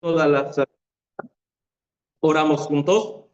todas las... Oramos juntos.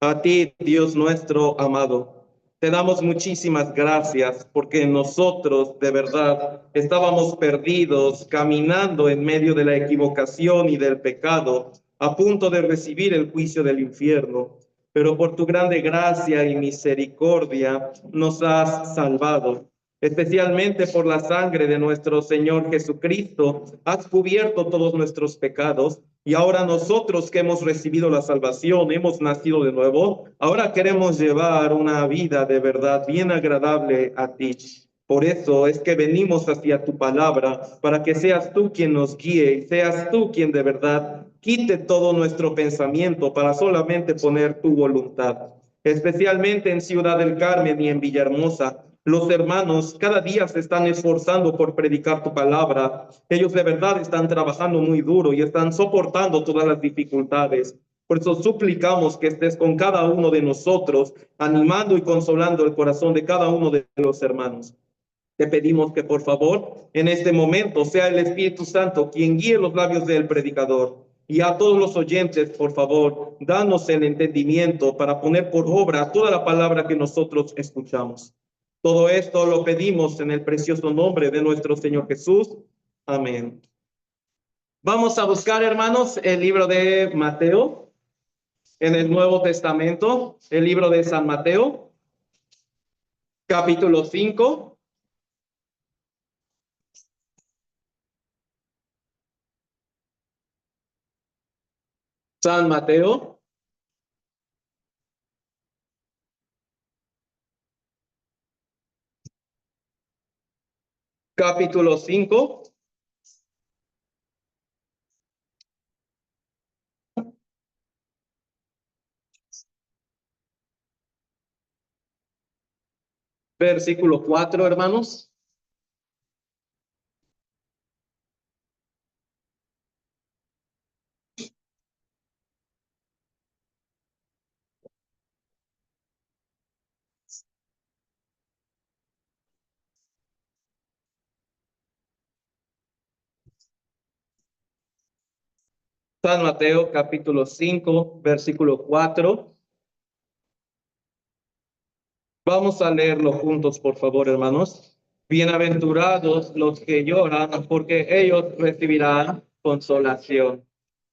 A ti, Dios nuestro amado, te damos muchísimas gracias porque nosotros de verdad estábamos perdidos, caminando en medio de la equivocación y del pecado, a punto de recibir el juicio del infierno. Pero por tu grande gracia y misericordia nos has salvado. Especialmente por la sangre de nuestro Señor Jesucristo, has cubierto todos nuestros pecados. Y ahora nosotros que hemos recibido la salvación, hemos nacido de nuevo, ahora queremos llevar una vida de verdad bien agradable a ti. Por eso es que venimos hacia tu palabra, para que seas tú quien nos guíe y seas tú quien de verdad quite todo nuestro pensamiento para solamente poner tu voluntad. Especialmente en Ciudad del Carmen y en Villahermosa, los hermanos cada día se están esforzando por predicar tu palabra. Ellos de verdad están trabajando muy duro y están soportando todas las dificultades. Por eso suplicamos que estés con cada uno de nosotros, animando y consolando el corazón de cada uno de los hermanos. Te pedimos que por favor en este momento sea el Espíritu Santo quien guíe los labios del predicador. Y a todos los oyentes, por favor, danos el entendimiento para poner por obra toda la palabra que nosotros escuchamos. Todo esto lo pedimos en el precioso nombre de nuestro Señor Jesús. Amén. Vamos a buscar, hermanos, el libro de Mateo en el Nuevo Testamento, el libro de San Mateo, capítulo 5. San Mateo, capítulo 5, versículo 4, hermanos. San Mateo, capítulo 5, versículo 4. Vamos a leerlo juntos, por favor, hermanos. Bienaventurados los que lloran, porque ellos recibirán consolación.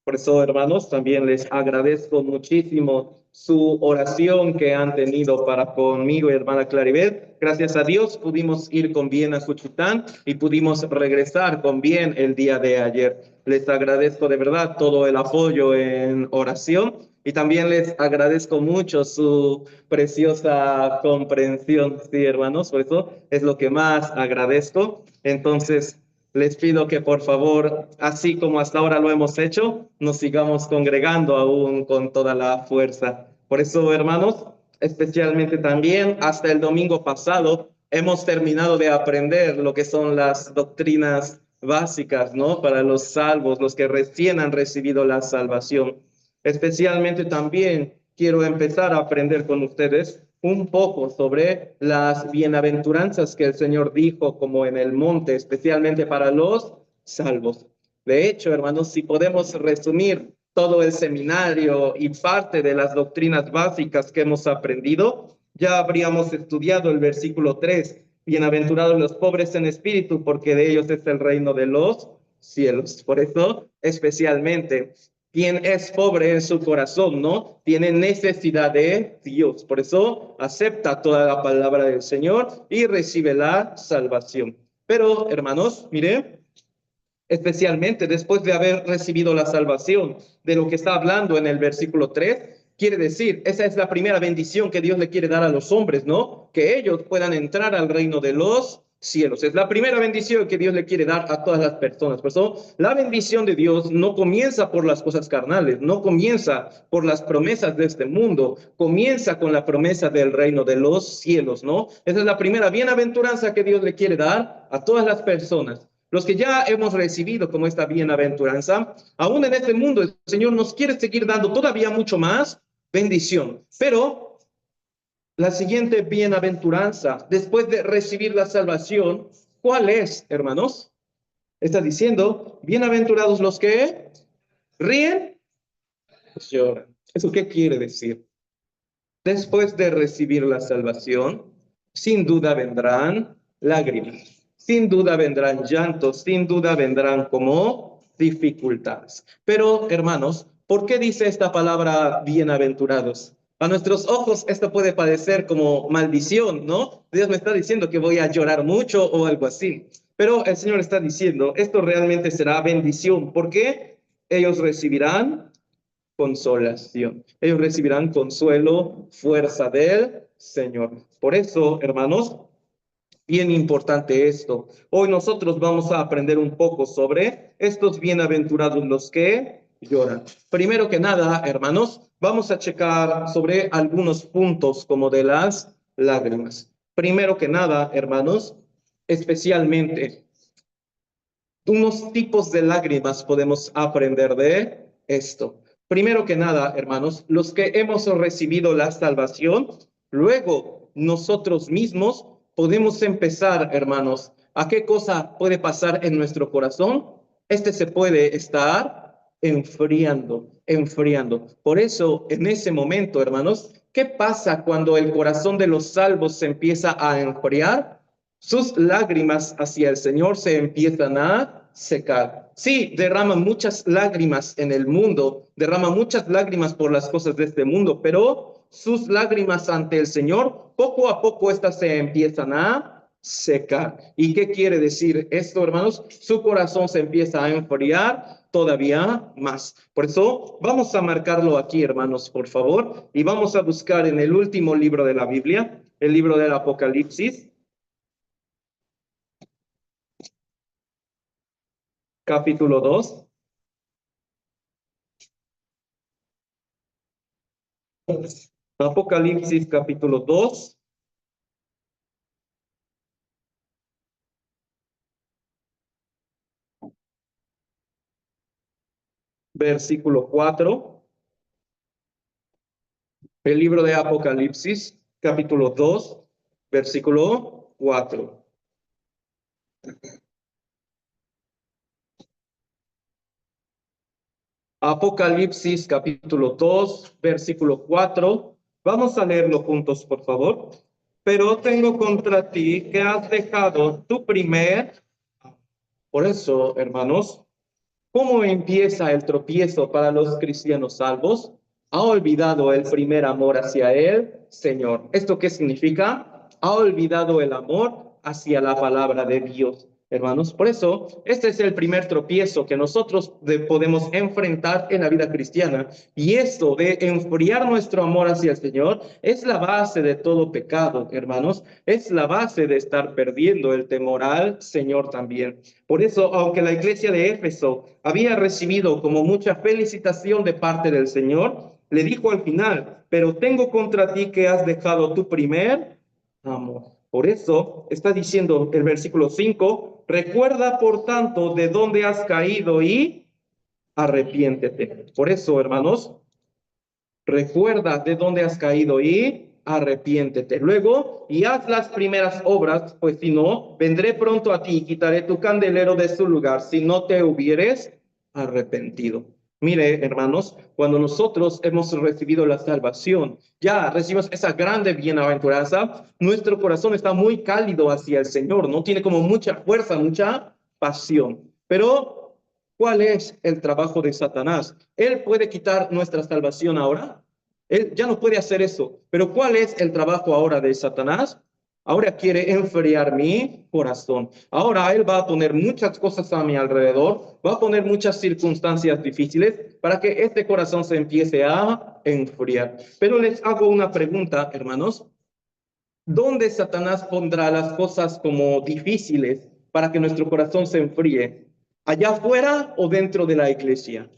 Por eso, hermanos, también les agradezco muchísimo su oración que han tenido para conmigo y hermana Claribel. Gracias a Dios pudimos ir con bien a Juchitán y pudimos regresar con bien el día de ayer. Les agradezco de verdad todo el apoyo en oración y también les agradezco mucho su preciosa comprensión, sí, hermanos, por eso es lo que más agradezco. Entonces, les pido que por favor, así como hasta ahora lo hemos hecho, nos sigamos congregando aún con toda la fuerza. Por eso, hermanos, especialmente también hasta el domingo pasado hemos terminado de aprender lo que son las doctrinas básicas, ¿no? Para los salvos, los que recién han recibido la salvación. Especialmente también quiero empezar a aprender con ustedes un poco sobre las bienaventuranzas que el Señor dijo como en el monte, especialmente para los salvos. De hecho, hermanos, si podemos resumir todo el seminario y parte de las doctrinas básicas que hemos aprendido, ya habríamos estudiado el versículo 3. Bienaventurados los pobres en espíritu, porque de ellos es el reino de los cielos. Por eso, especialmente, quien es pobre en su corazón, ¿no? Tiene necesidad de Dios. Por eso acepta toda la palabra del Señor y recibe la salvación. Pero, hermanos, mire, especialmente después de haber recibido la salvación, de lo que está hablando en el versículo 3, quiere decir, esa es la primera bendición que Dios le quiere dar a los hombres, ¿no? Que ellos puedan entrar al reino de los cielos. Es la primera bendición que Dios le quiere dar a todas las personas. Por eso, la bendición de Dios no comienza por las cosas carnales, no comienza por las promesas de este mundo, comienza con la promesa del reino de los cielos, ¿no? Esa es la primera bienaventuranza que Dios le quiere dar a todas las personas. Los que ya hemos recibido como esta bienaventuranza, aún en este mundo el Señor nos quiere seguir dando todavía mucho más bendición. Pero la siguiente bienaventuranza, después de recibir la salvación, ¿cuál es, hermanos? Está diciendo, bienaventurados los que ríen, lloran. ¿Eso qué quiere decir? Después de recibir la salvación, sin duda vendrán lágrimas, sin duda vendrán llantos, sin duda vendrán como dificultades. Pero, hermanos, ¿por qué dice esta palabra bienaventurados? A nuestros ojos esto puede parecer como maldición, ¿no? Dios me está diciendo que voy a llorar mucho o algo así. Pero el Señor está diciendo, esto realmente será bendición. ¿Por qué? Ellos recibirán consolación. Ellos recibirán consuelo, fuerza del Señor. Por eso, hermanos, bien importante esto. Hoy nosotros vamos a aprender un poco sobre estos bienaventurados los que lloran. Primero que nada, hermanos, vamos a checar sobre algunos puntos como de las lágrimas. Primero que nada, hermanos, especialmente unos tipos de lágrimas podemos aprender de esto. Primero que nada, hermanos, los que hemos recibido la salvación, luego nosotros mismos podemos empezar, hermanos, ¿a qué cosa puede pasar en nuestro corazón? Este se puede estar enfriando, enfriando. Por eso, en ese momento, hermanos, ¿qué pasa cuando el corazón de los salvos se empieza a enfriar? Sus lágrimas hacia el Señor se empiezan a secar. Sí, derrama muchas lágrimas en el mundo, derrama muchas lágrimas por las cosas de este mundo, pero sus lágrimas ante el Señor, poco a poco estas se empiezan a secar. ¿Y qué quiere decir esto, hermanos? Su corazón se empieza a enfriar todavía más. Por eso vamos a marcarlo aquí, hermanos, por favor, y vamos a buscar en el último libro de la Biblia, el libro del Apocalipsis, capítulo 2. Apocalipsis capítulo 2, versículo 4. El libro de Apocalipsis capítulo 2, versículo 4. Apocalipsis capítulo 2, versículo 4. Vamos a leerlo juntos, por favor. Pero tengo contra ti que has dejado tu primer. Por eso, hermanos, ¿cómo empieza el tropiezo para los cristianos salvos? Ha olvidado el primer amor hacia el Señor. ¿Esto qué significa? Ha olvidado el amor hacia la palabra de Dios, hermanos. Por eso, este es el primer tropiezo que nosotros podemos enfrentar en la vida cristiana. Y esto de enfriar nuestro amor hacia el Señor es la base de todo pecado, hermanos. Es la base de estar perdiendo el temor al Señor también. Por eso, aunque la iglesia de Éfeso había recibido como mucha felicitación de parte del Señor, le dijo al final, pero tengo contra ti que has dejado tu primer amor. Por eso está diciendo el versículo 5, recuerda por tanto de dónde has caído y arrepiéntete. Por eso, hermanos, recuerda de dónde has caído y arrepiéntete. Luego, y haz las primeras obras, pues si no, vendré pronto a ti y quitaré tu candelero de su lugar, si no te hubieres arrepentido. Mire, hermanos, cuando nosotros hemos recibido la salvación, ya recibimos esa grande bienaventuranza, nuestro corazón está muy cálido hacia el Señor, no tiene como mucha fuerza, mucha pasión. Pero ¿cuál es el trabajo de Satanás? Él puede quitar nuestra salvación ahora. Él ya no puede hacer eso. Pero ¿cuál es el trabajo ahora de Satanás? Ahora quiere enfriar mi corazón. Ahora él va a poner muchas cosas a mi alrededor, va a poner muchas circunstancias difíciles para que este corazón se empiece a enfriar. Pero les hago una pregunta, hermanos. ¿Dónde Satanás pondrá las cosas como difíciles para que nuestro corazón se enfríe? ¿Allá afuera o dentro de la iglesia?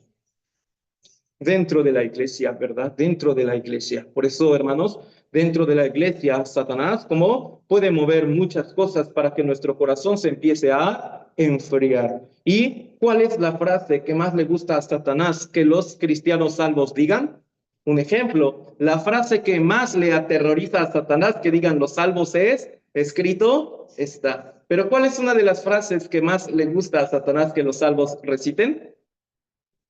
Dentro de la iglesia, ¿verdad? Dentro de la iglesia. Por eso, hermanos, dentro de la iglesia, Satanás, ¿cómo puede mover muchas cosas para que nuestro corazón se empiece a enfriar? ¿Y cuál es la frase que más le gusta a Satanás que los cristianos salvos digan? Un ejemplo, la frase que más le aterroriza a Satanás que digan los salvos es, escrito está. Pero ¿cuál es una de las frases que más le gusta a Satanás que los salvos reciten?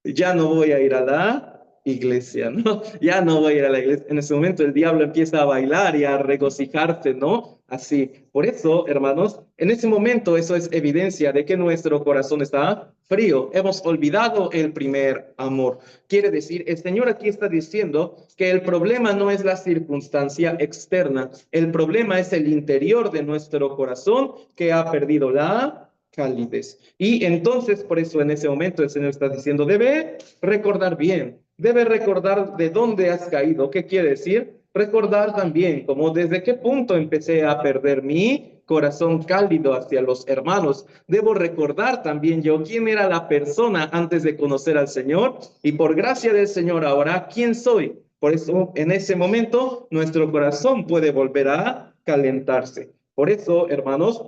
Ya no voy a ir a la iglesia, ¿no? Ya no voy a ir a la iglesia. En ese momento el diablo empieza a bailar y a regocijarse, ¿no? Así. Por eso, hermanos, en ese momento eso es evidencia de que nuestro corazón está frío. Hemos olvidado el primer amor. Quiere decir, el Señor aquí está diciendo que el problema no es la circunstancia externa, el problema es el interior de nuestro corazón que ha perdido la calidez. Y entonces, por eso en ese momento el Señor está diciendo, debe recordar bien, debe recordar de dónde has caído. ¿Qué quiere decir? Recordar también como desde qué punto empecé a perder mi corazón cálido hacia los hermanos. Debo recordar también yo quién era la persona antes de conocer al Señor y por gracia del Señor ahora, ¿quién soy? Por eso en ese momento nuestro corazón puede volver a calentarse. Por eso, hermanos,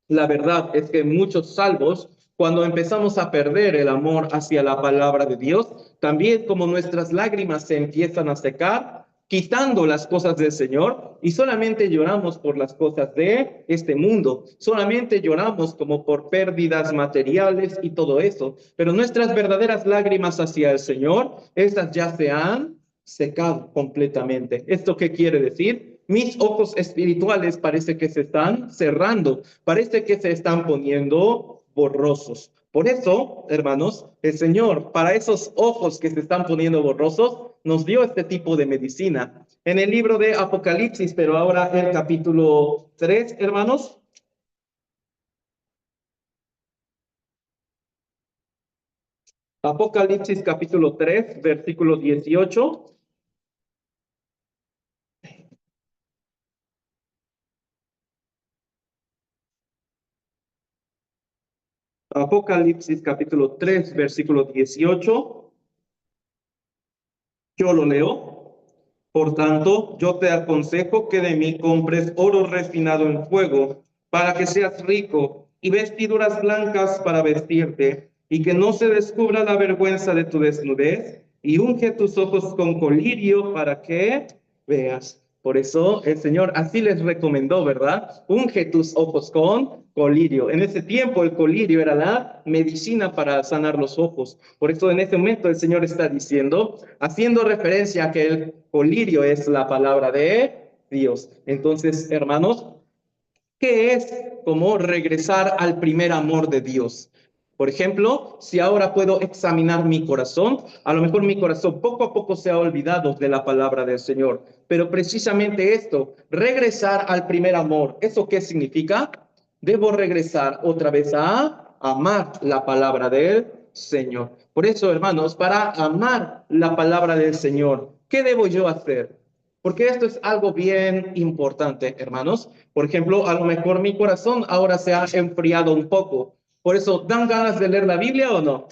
la verdad es que muchos salvos, cuando empezamos a perder el amor hacia la palabra de Dios, también como nuestras lágrimas se empiezan a secar, quitando las cosas del Señor y solamente lloramos por las cosas de este mundo, solamente lloramos como por pérdidas materiales y todo eso, pero nuestras verdaderas lágrimas hacia el Señor, estas ya se han secado completamente. ¿Esto qué quiere decir? Mis ojos espirituales parece que se están cerrando, parece que se están poniendo borrosos. Por eso, hermanos, el Señor, para esos ojos que se están poniendo borrosos, nos dio este tipo de medicina. En el libro de Apocalipsis, pero ahora el capítulo 3, hermanos. Apocalipsis capítulo 3, versículo 18. Apocalipsis capítulo 3, versículo 18. Yo lo leo. Por tanto, yo te aconsejo que de mí compres oro refinado en fuego, para que seas rico, y vestiduras blancas para vestirte, y que no se descubra la vergüenza de tu desnudez, y unge tus ojos con colirio para que veas. Por eso el Señor así les recomendó, ¿verdad? Unge tus ojos con colirio. En ese tiempo el colirio era la medicina para sanar los ojos. Por eso en ese momento el Señor está diciendo, haciendo referencia a que el colirio es la palabra de Dios. Entonces, hermanos, ¿qué es como regresar al primer amor de Dios? Por ejemplo, si ahora puedo examinar mi corazón, a lo mejor mi corazón poco a poco se ha olvidado de la palabra del Señor, pero precisamente esto, regresar al primer amor, ¿eso qué significa? Debo regresar otra vez a amar la palabra del Señor. Por eso, hermanos, para amar la palabra del Señor, ¿qué debo yo hacer? Porque esto es algo bien importante, hermanos. Por ejemplo, a lo mejor mi corazón ahora se ha enfriado un poco. Por eso, ¿dan ganas de leer la Biblia o no?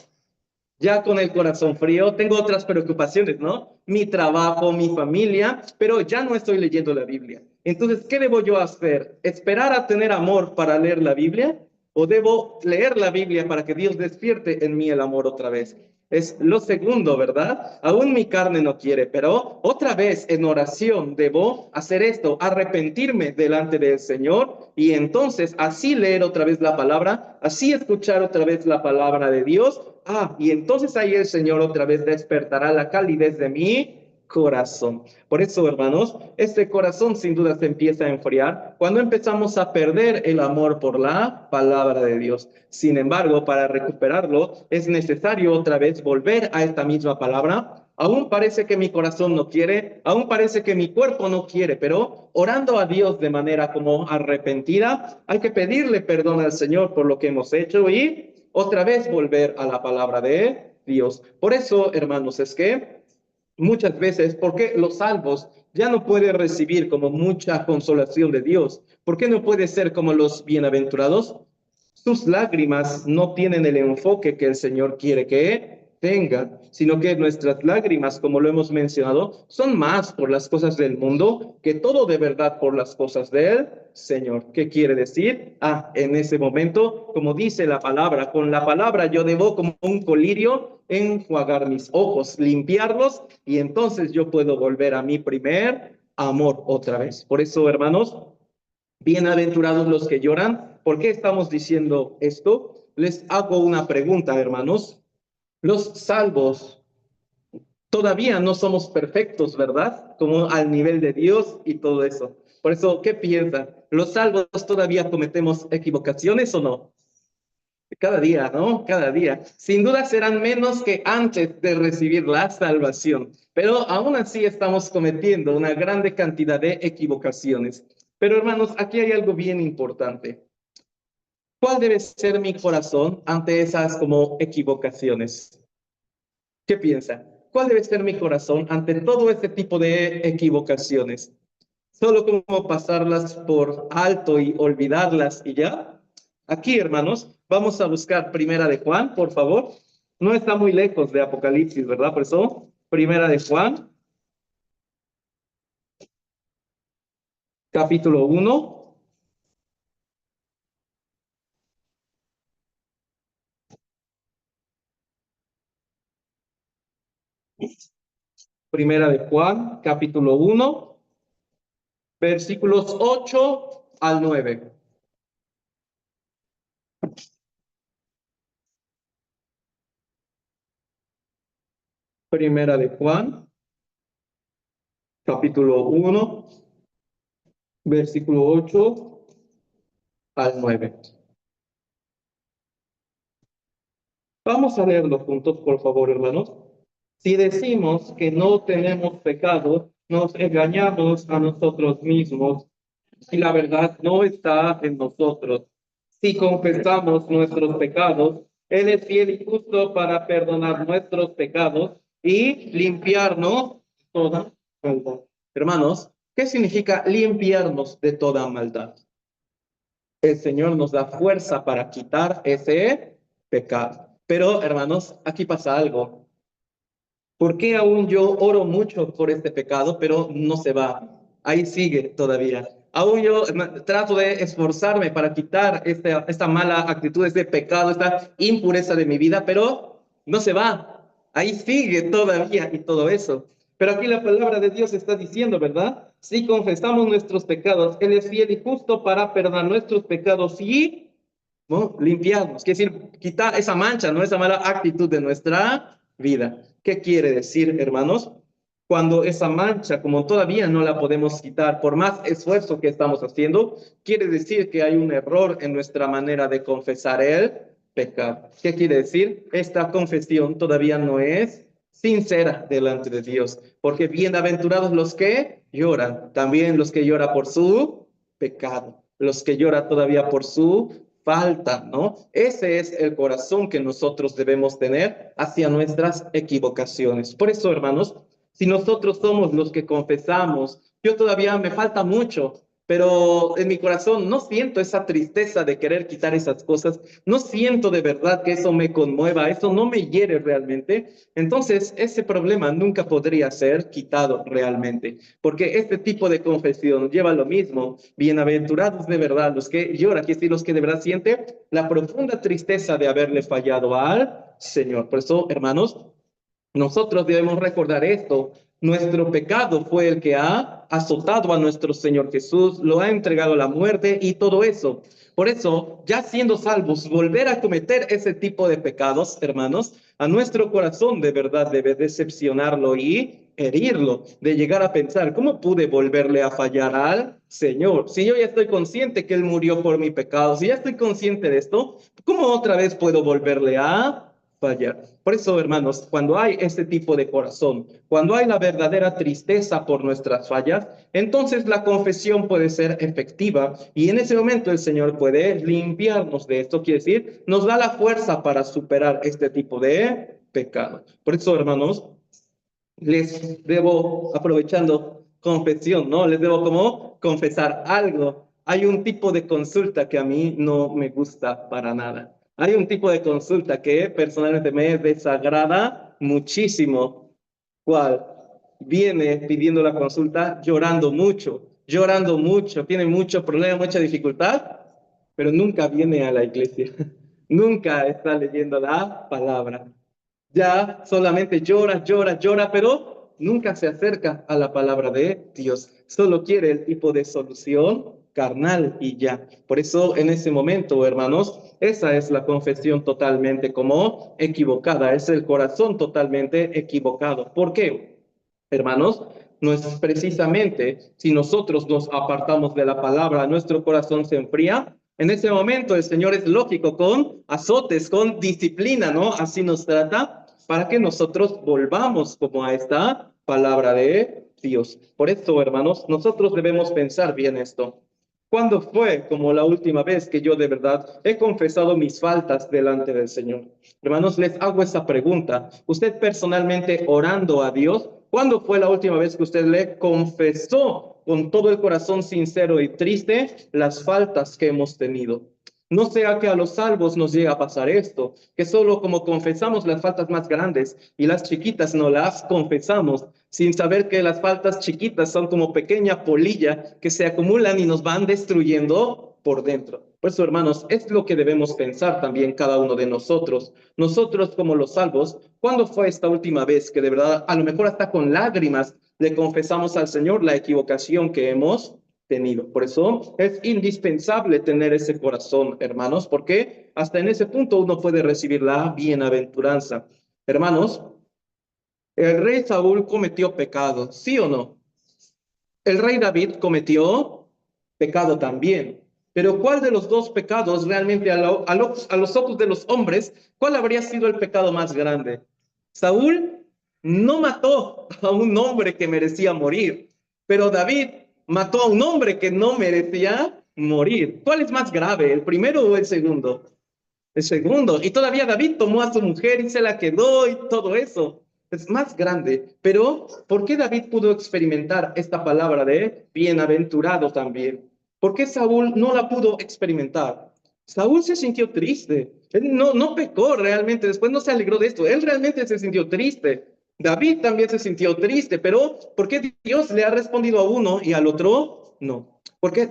Ya con el corazón frío, tengo otras preocupaciones, ¿no? Mi trabajo, mi familia, pero ya no estoy leyendo la Biblia. Entonces, ¿qué debo yo hacer? ¿Esperar a tener amor para leer la Biblia? ¿O debo leer la Biblia para que Dios despierte en mí el amor otra vez? Es lo segundo, ¿verdad? Aún mi carne no quiere, pero otra vez en oración debo hacer esto, arrepentirme delante del Señor y entonces así leer otra vez la palabra, así escuchar otra vez la palabra de Dios. Y entonces ahí el Señor otra vez despertará la calidez de mi corazón. Por eso, hermanos, este corazón sin duda se empieza a enfriar cuando empezamos a perder el amor por la palabra de Dios. Sin embargo, para recuperarlo es necesario otra vez volver a esta misma palabra. Aún parece que mi corazón no quiere, aún parece que mi cuerpo no quiere, pero orando a Dios de manera como arrepentida, hay que pedirle perdón al Señor por lo que hemos hecho y otra vez volver a la palabra de Dios. Por eso, hermanos, es que muchas veces, ¿por qué los salvos ya no pueden recibir como mucha consolación de Dios? ¿Por qué no puede ser como los bienaventurados? Sus lágrimas no tienen el enfoque que el Señor quiere que tengan, sino que nuestras lágrimas, como lo hemos mencionado, son más por las cosas del mundo que todo de verdad por las cosas del Señor. ¿Qué quiere decir? En ese momento, como dice la palabra, con la palabra yo debo como un colirio enjuagar mis ojos, limpiarlos, y entonces yo puedo volver a mi primer amor otra vez. Por eso, hermanos, bienaventurados los que lloran, ¿Por qué estamos diciendo esto? Les hago una pregunta, hermanos. Los salvos todavía no somos perfectos, ¿verdad? Como al nivel de Dios y todo eso. Por eso, ¿qué piensan? ¿Los salvos todavía cometemos equivocaciones o no? Cada día, ¿no? Cada día. Sin duda serán menos que antes de recibir la salvación, pero aún así estamos cometiendo una grande cantidad de equivocaciones. Pero hermanos, aquí hay algo bien importante. ¿Cuál debe ser mi corazón ante esas como equivocaciones? ¿Qué piensa? ¿Cuál debe ser mi corazón ante todo este tipo de equivocaciones? ¿Solo como pasarlas por alto y olvidarlas y ya? Aquí, hermanos, vamos a buscar Primera de Juan, por favor. No está muy lejos de Apocalipsis, ¿verdad? Por eso, Primera de Juan, capítulo 1, Primera de Juan, capítulo 1, versículos 8 al 9. Primera de Juan, capítulo 1, versículo 8 al 9. Vamos a leerlo juntos, por favor, hermanos. Si decimos que no tenemos pecado, nos engañamos a nosotros mismos y la verdad no está en nosotros. Si confesamos nuestros pecados, Él es fiel y justo para perdonar nuestros pecados y limpiarnos de toda maldad. Hermanos, ¿qué significa limpiarnos de toda maldad? El Señor nos da fuerza para quitar ese pecado. Pero, hermanos, aquí pasa algo. ¿Por qué aún yo oro mucho por este pecado, pero no se va? Ahí sigue todavía. Aún yo trato de esforzarme para quitar esta mala actitud, este pecado, esta impureza de mi vida, pero no se va. Ahí sigue todavía y todo eso. Pero aquí la palabra de Dios está diciendo, ¿verdad? Si confesamos nuestros pecados, Él es fiel y justo para perdonar nuestros pecados y, ¿no?, limpiarnos. Quiere decir, quitar esa mancha, ¿no?, esa mala actitud de nuestra vida. ¿Qué quiere decir, hermanos? Cuando esa mancha, como todavía no la podemos quitar, por más esfuerzo que estamos haciendo, quiere decir que hay un error en nuestra manera de confesar el pecado. ¿Qué quiere decir? Esta confesión todavía no es sincera delante de Dios, porque bienaventurados los que lloran, también los que lloran por su pecado, los que lloran todavía por su falta, ¿no? Ese es el corazón que nosotros debemos tener hacia nuestras equivocaciones. Por eso, hermanos, si nosotros somos los que confesamos, yo todavía me falta mucho, pero en mi corazón no siento esa tristeza de querer quitar esas cosas, no siento de verdad que eso me conmueva, eso no me hiere realmente, entonces ese problema nunca podría ser quitado realmente, porque este tipo de confesión lleva lo mismo. Bienaventurados de verdad los que lloran, que sí, los que de verdad sienten la profunda tristeza de haberle fallado al Señor. Por eso, hermanos, nosotros debemos recordar esto. Nuestro pecado fue el que ha azotado a nuestro Señor Jesús, lo ha entregado a la muerte y todo eso. Por eso, ya siendo salvos, volver a cometer ese tipo de pecados, hermanos, a nuestro corazón de verdad debe decepcionarlo y herirlo, de llegar a pensar, ¿cómo pude volverle a fallar al Señor? Si yo ya estoy consciente que Él murió por mi pecado, si ya estoy consciente de esto, ¿cómo otra vez puedo volverle a fallar? Por eso, hermanos, cuando hay este tipo de corazón, cuando hay la verdadera tristeza por nuestras fallas, entonces la confesión puede ser efectiva y en ese momento el Señor puede limpiarnos de esto, quiere decir, nos da la fuerza para superar este tipo de pecado. Por eso, hermanos, les debo, aprovechando confesión, ¿no? Les debo como confesar algo. Hay un tipo de consulta que a mí no me gusta para nada. Hay un tipo de consulta que personalmente me desagrada muchísimo. ¿Cuál? Viene pidiendo la consulta llorando mucho, tiene mucho problema, mucha dificultad, pero nunca viene a la iglesia. Nunca está leyendo la palabra. Ya solamente llora, llora, llora, pero nunca se acerca a la palabra de Dios. Solo quiere el tipo de solución carnal y ya. Por eso en ese momento, hermanos, esa es la confesión totalmente como equivocada, es el corazón totalmente equivocado. ¿Por qué? Hermanos, no es precisamente si nosotros nos apartamos de la palabra, nuestro corazón se enfría. En ese momento el Señor es lógico con azotes, con disciplina, ¿no? Así nos trata para que nosotros volvamos como a esta palabra de Dios. Por eso, hermanos, nosotros debemos pensar bien esto. ¿Cuándo fue como la última vez que yo de verdad he confesado mis faltas delante del Señor? Hermanos, les hago esa pregunta. Usted personalmente orando a Dios, ¿cuándo fue la última vez que usted le confesó con todo el corazón sincero y triste las faltas que hemos tenido? No sea que a los salvos nos llegue a pasar esto, que solo como confesamos las faltas más grandes y las chiquitas no las confesamos, sin saber que las faltas chiquitas son como pequeña polilla que se acumulan y nos van destruyendo por dentro. Por eso, hermanos, es lo que debemos pensar también cada uno de nosotros. Nosotros como los salvos, ¿cuándo fue esta última vez que de verdad, a lo mejor hasta con lágrimas, le confesamos al Señor la equivocación que hemos tenido? Por eso es indispensable tener ese corazón, hermanos, porque hasta en ese punto uno puede recibir la bienaventuranza. Hermanos, el rey Saúl cometió pecado, ¿sí o no? El rey David cometió pecado también. Pero ¿cuál de los dos pecados realmente a los ojos de los hombres, cuál habría sido el pecado más grande? Saúl no mató a un hombre que merecía morir, pero David mató a un hombre que no merecía morir. ¿Cuál es más grave, el primero o el segundo? El segundo. Y todavía David tomó a su mujer y se la quedó y todo eso. Es más grande. Pero, ¿por qué David pudo experimentar esta palabra de bienaventurado también? ¿Por qué Saúl no la pudo experimentar? Saúl se sintió triste. Él no pecó realmente. Después no se alegró de esto. Él realmente se sintió triste. David también se sintió triste. Pero, ¿por qué Dios le ha respondido a uno y al otro no? ¿Por qué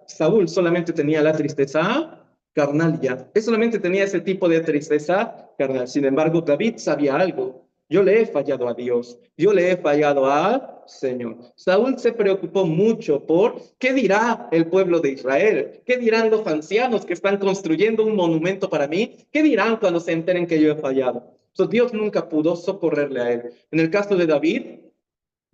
Saúl solamente tenía la tristeza carnal ya? Él solamente tenía ese tipo de tristeza carnal. Sin embargo, David sabía algo. Yo le he fallado a Dios. Yo le he fallado al Señor. Saúl se preocupó mucho por qué dirá el pueblo de Israel. ¿Qué dirán los ancianos que están construyendo un monumento para mí? ¿Qué dirán cuando se enteren que yo he fallado? Entonces, Dios nunca pudo socorrerle a él. En el caso de David,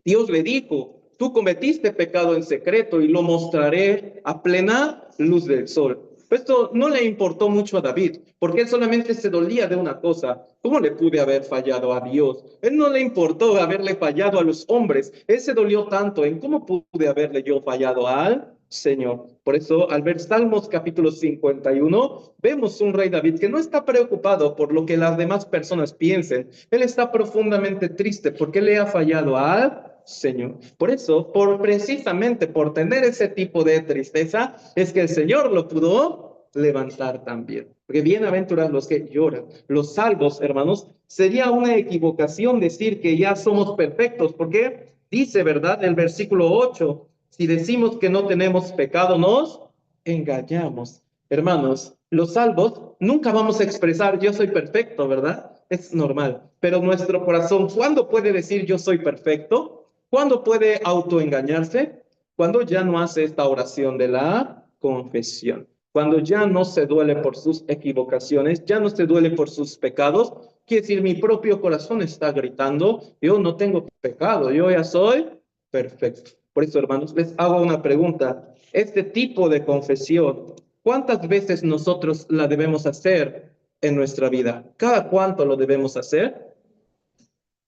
Dios le dijo, tú cometiste pecado en secreto y lo mostraré a plena luz del sol. Esto no le importó mucho a David, porque él solamente se dolía de una cosa: ¿cómo le pude haber fallado a Dios? Él no le importó haberle fallado a los hombres, él se dolió tanto en cómo pude haberle yo fallado al Señor. Por eso, al ver Salmos capítulo 51, vemos un rey David que no está preocupado por lo que las demás personas piensen. Él está profundamente triste porque le ha fallado al Señor. Por eso, precisamente por tener ese tipo de tristeza, es que el Señor lo pudo levantar también. Porque bienaventurados los que lloran, los salvos, hermanos. Sería una equivocación decir que ya somos perfectos, porque dice, ¿verdad? El versículo 8, si decimos que no tenemos pecado, nos engañamos. Hermanos, los salvos nunca vamos a expresar yo soy perfecto, ¿verdad? Es normal. Pero nuestro corazón, ¿cuándo puede decir yo soy perfecto? ¿Cuándo puede autoengañarse? Cuando ya no hace esta oración de la confesión. Cuando ya no se duele por sus equivocaciones, ya no se duele por sus pecados. Quiere decir, mi propio corazón está gritando, yo no tengo pecado, yo ya soy perfecto. Por eso, hermanos, les hago una pregunta. Este tipo de confesión, ¿cuántas veces nosotros la debemos hacer en nuestra vida? ¿Cada cuánto lo debemos hacer?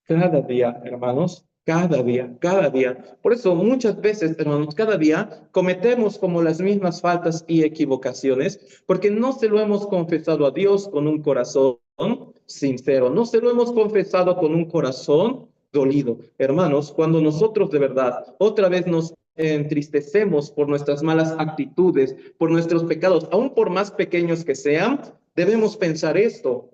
Cada día, hermanos, cada día, cada día. Por eso muchas veces, hermanos, cada día cometemos como las mismas faltas y equivocaciones, porque no se lo hemos confesado a Dios con un corazón sincero, no se lo hemos confesado con un corazón dolido. Hermanos, cuando nosotros de verdad otra vez nos entristecemos por nuestras malas actitudes, por nuestros pecados, aun por más pequeños que sean, debemos pensar esto,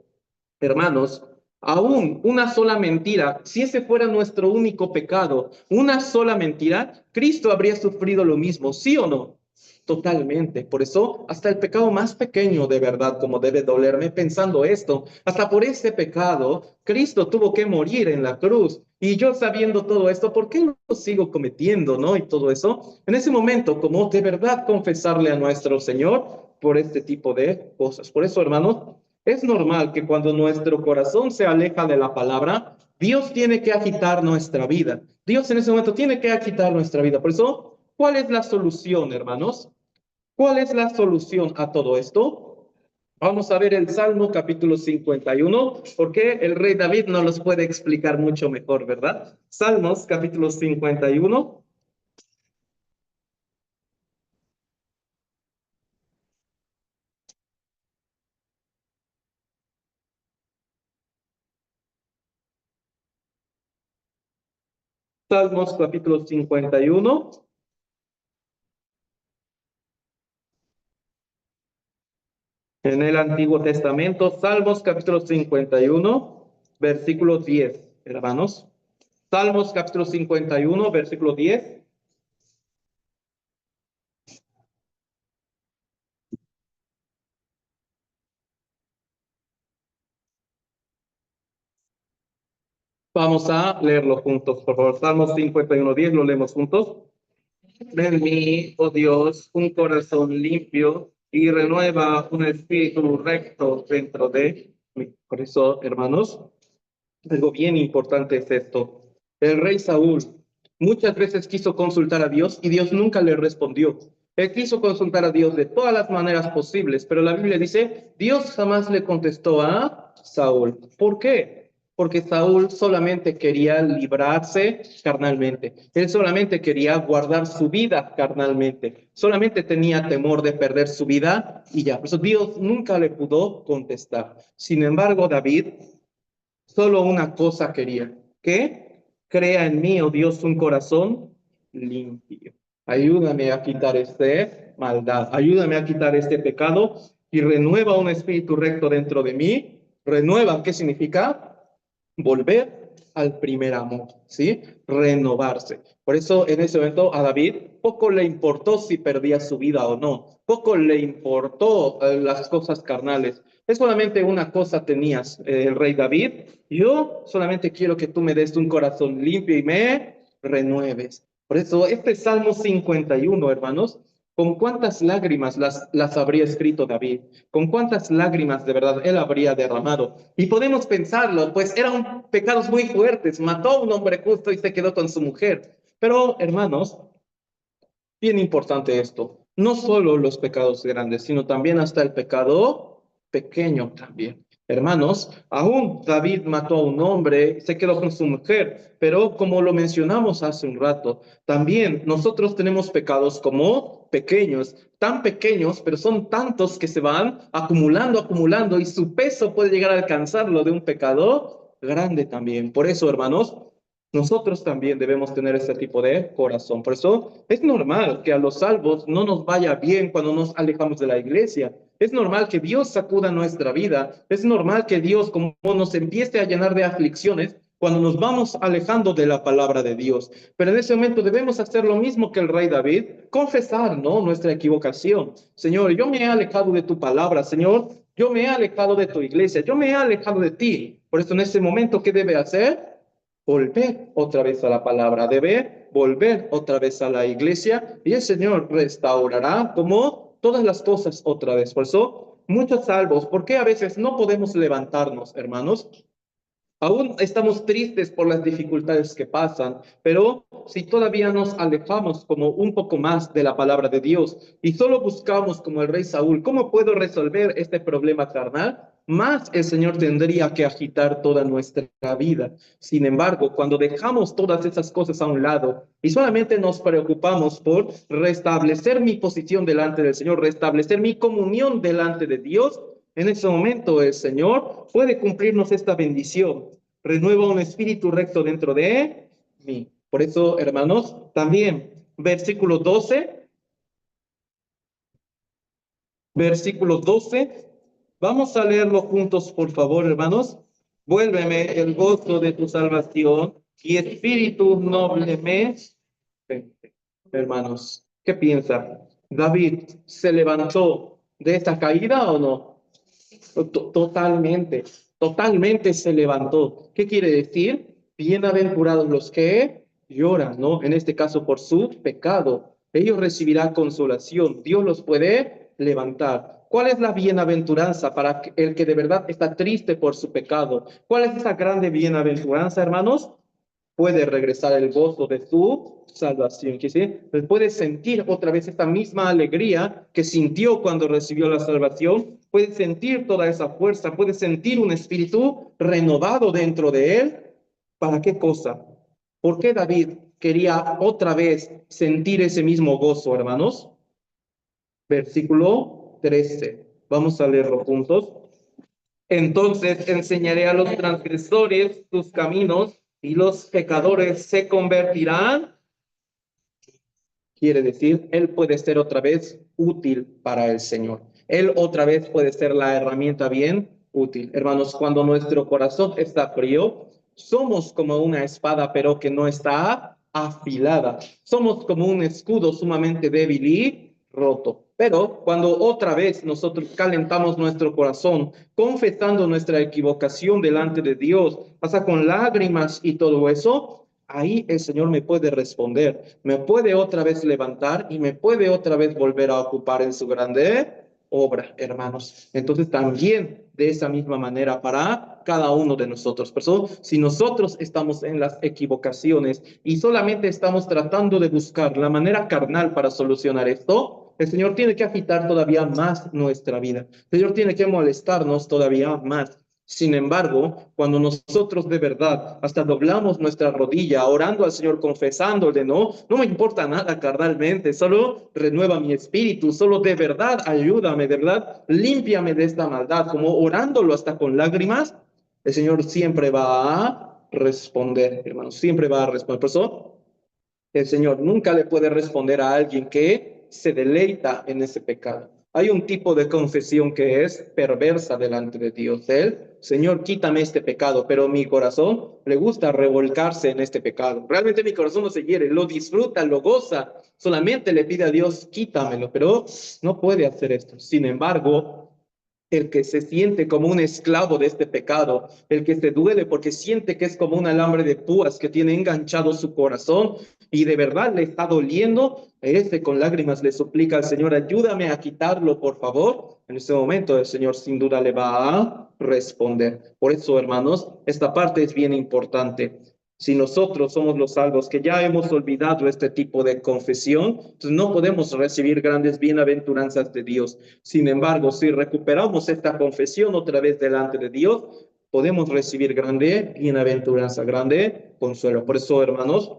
hermanos. Aún una sola mentira, si ese fuera nuestro único pecado, una sola mentira, Cristo habría sufrido lo mismo, ¿sí o no? Totalmente. Por eso, hasta el pecado más pequeño de verdad, como debe dolerme pensando esto, hasta por ese pecado, Cristo tuvo que morir en la cruz. Y yo sabiendo todo esto, ¿por qué lo sigo cometiendo, no? Y todo eso, en ese momento, como de verdad confesarle a nuestro Señor por este tipo de cosas. Por eso, hermanos, es normal que cuando nuestro corazón se aleja de la palabra, Dios tiene que agitar nuestra vida. Dios en ese momento tiene que agitar nuestra vida. Por eso, ¿cuál es la solución, hermanos? ¿Cuál es la solución a todo esto? Vamos a ver el Salmo capítulo 51, porque el rey David nos los puede explicar mucho mejor, ¿verdad? Salmos capítulo 51. Salmos capítulo 51. En el Antiguo Testamento, Salmos capítulo 51, versículo 10, hermanos. Salmos capítulo 51, versículo 10. Vamos a leerlo juntos, por favor. Salmos 51, 10, lo leemos juntos. En mí, oh Dios, un corazón limpio y renueva un espíritu recto dentro de mí. Por eso, hermanos, algo bien importante es esto. El rey Saúl muchas veces quiso consultar a Dios y Dios nunca le respondió. Él quiso consultar a Dios de todas las maneras posibles, pero la Biblia dice, Dios jamás le contestó a Saúl. ¿Por qué? Porque Saúl solamente quería librarse carnalmente. Él solamente quería guardar su vida carnalmente. Solamente tenía temor de perder su vida y ya. Por eso Dios nunca le pudo contestar. Sin embargo, David solo una cosa quería, que crea en mí, oh Dios, un corazón limpio. Ayúdame a quitar este maldad, ayúdame a quitar este pecado y renueva un espíritu recto dentro de mí. Renueva, ¿qué significa? Volver al primer amor, ¿sí? Renovarse. Por eso en ese momento a David poco le importó si perdía su vida o no, poco le importó las cosas carnales. Es solamente una cosa tenías, el rey David, yo solamente quiero que tú me des un corazón limpio y me renueves. Por eso este Salmo 51, hermanos, ¿con cuántas lágrimas las habría escrito David? ¿Con cuántas lágrimas de verdad él habría derramado? Y podemos pensarlo, pues eran pecados muy fuertes. Mató a un hombre justo y se quedó con su mujer. Pero, hermanos, bien importante esto. No solo los pecados grandes, sino también hasta el pecado pequeño también. Hermanos, aún David mató a un hombre, se quedó con su mujer, pero como lo mencionamos hace un rato, también nosotros tenemos pecados como pequeños, tan pequeños, pero son tantos que se van acumulando, acumulando, y su peso puede llegar a alcanzar lo de un pecado grande también. Por eso, hermanos, nosotros también debemos tener ese tipo de corazón. Por eso es normal que a los salvos no nos vaya bien cuando nos alejamos de la iglesia. Es normal que Dios sacuda nuestra vida. Es normal que Dios como nos empiece a llenar de aflicciones cuando nos vamos alejando de la palabra de Dios. Pero en ese momento debemos hacer lo mismo que el rey David, confesar, ¿no? Nuestra equivocación. Señor, yo me he alejado de tu palabra. Señor, yo me he alejado de tu iglesia. Yo me he alejado de ti. Por eso en ese momento, ¿qué debe hacer? Volver otra vez a la palabra, debe volver otra vez a la iglesia y el Señor restaurará como todas las cosas otra vez. Por eso, muchos salvos, ¿por qué a veces no podemos levantarnos, hermanos? Aún estamos tristes por las dificultades que pasan, pero si todavía nos alejamos como un poco más de la palabra de Dios y solo buscamos como el rey Saúl, ¿cómo puedo resolver este problema carnal? Más el Señor tendría que agitar toda nuestra vida. Sin embargo, cuando dejamos todas esas cosas a un lado y solamente nos preocupamos por restablecer mi posición delante del Señor, restablecer mi comunión delante de Dios, en ese momento el Señor puede cumplirnos esta bendición. Renueva un espíritu recto dentro de mí. Por eso, hermanos, también versículo 12, vamos a leerlo juntos, por favor, hermanos. Vuélveme el gozo de tu salvación y espíritu noble me. Hermanos, ¿qué piensa? David se levantó de esta caída o no? Totalmente, totalmente se levantó. ¿Qué quiere decir? Bienaventurados los que lloran, ¿no? En este caso por su pecado. Ellos recibirán consolación. Dios los puede levantar. ¿Cuál es la bienaventuranza para el que de verdad está triste por su pecado? ¿Cuál es esa grande bienaventuranza, hermanos? Puede regresar el gozo de su salvación, que sí, puede sentir otra vez esta misma alegría que sintió cuando recibió la salvación, puede sentir toda esa fuerza, puede sentir un espíritu renovado dentro de él. ¿Para qué cosa? ¿Por qué David quería otra vez sentir ese mismo gozo, hermanos? Versículo 13. Vamos a leerlo juntos. Entonces enseñaré a los transgresores tus caminos y los pecadores se convertirán. Quiere decir, Él puede ser otra vez útil para el Señor. Él otra vez puede ser la herramienta bien útil. Hermanos, cuando nuestro corazón está frío, somos como una espada, pero que no está afilada. Somos como un escudo sumamente débil y roto. Pero cuando otra vez nosotros calentamos nuestro corazón, confesando nuestra equivocación delante de Dios, pasa con lágrimas y todo eso, ahí el Señor me puede responder, me puede otra vez levantar y me puede otra vez volver a ocupar en su grande obra, hermanos. Entonces también de esa misma manera para cada uno de nosotros. Por eso, si nosotros estamos en las equivocaciones y solamente estamos tratando de buscar la manera carnal para solucionar esto, el Señor tiene que agitar todavía más nuestra vida. El Señor tiene que molestarnos todavía más. Sin embargo, cuando nosotros de verdad hasta doblamos nuestra rodilla orando al Señor, confesándole, no me importa nada carnalmente, solo renueva mi espíritu, solo de verdad ayúdame, de verdad límpiame de esta maldad, como orándolo hasta con lágrimas, el Señor siempre va a responder, hermanos, siempre va a responder. Por eso, el Señor nunca le puede responder a alguien que se deleita en ese pecado. Hay un tipo de confesión que es perversa delante de Dios. Él, Señor, quítame este pecado, pero mi corazón le gusta revolcarse en este pecado. Realmente mi corazón no se quiere, lo disfruta, lo goza. Solamente le pide a Dios, quítamelo, pero no puede hacer esto. Sin embargo, el que se siente como un esclavo de este pecado, el que se duele porque siente que es como un alambre de púas que tiene enganchado su corazón y de verdad le está doliendo, ese con lágrimas le suplica al Señor, ayúdame a quitarlo, por favor. En ese momento el Señor sin duda le va a responder. Por eso, hermanos, esta parte es bien importante. Si nosotros somos los salvos que ya hemos olvidado este tipo de confesión, entonces no podemos recibir grandes bienaventuranzas de Dios. Sin embargo, si recuperamos esta confesión otra vez delante de Dios, podemos recibir grande bienaventuranza, grande consuelo. Por eso, hermanos,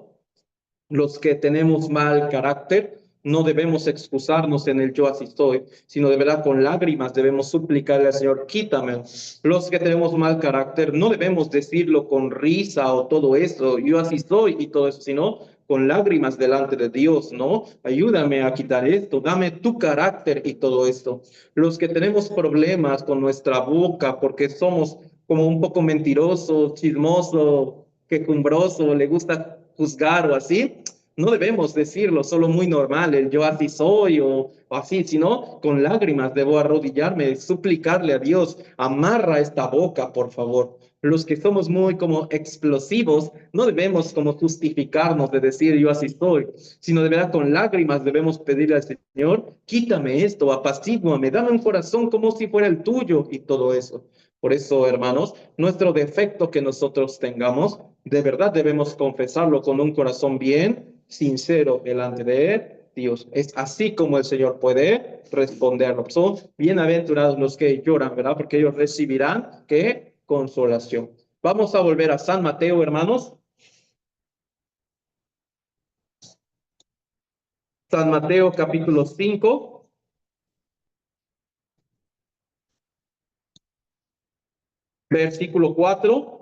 los que tenemos mal carácter, no debemos excusarnos en el yo así soy, sino de verdad con lágrimas debemos suplicarle al Señor, quítame. Los que tenemos mal carácter, no debemos decirlo con risa o todo eso, yo así soy y todo eso, sino con lágrimas delante de Dios, ¿no? Ayúdame a quitar esto, dame tu carácter y todo esto. Los que tenemos problemas con nuestra boca porque somos como un poco mentiroso, chismoso, quejumbroso, le gusta juzgar o así, no debemos decirlo solo muy normal, el yo así soy o así, sino con lágrimas debo arrodillarme, suplicarle a Dios, amarra esta boca, por favor. Los que somos muy como explosivos, no debemos como justificarnos de decir yo así soy, sino de verdad con lágrimas debemos pedirle al Señor, quítame esto, apacíguame, dame un corazón como si fuera el tuyo y todo eso. Por eso, hermanos, nuestro defecto que nosotros tengamos, de verdad debemos confesarlo con un corazón bien sincero delante de Dios. Es así como el Señor puede responderlo. Son bienaventurados los que lloran, ¿verdad? Porque ellos recibirán, ¿qué? Consolación. Vamos a volver a San Mateo, hermanos. San Mateo capítulo 5, versículo 4.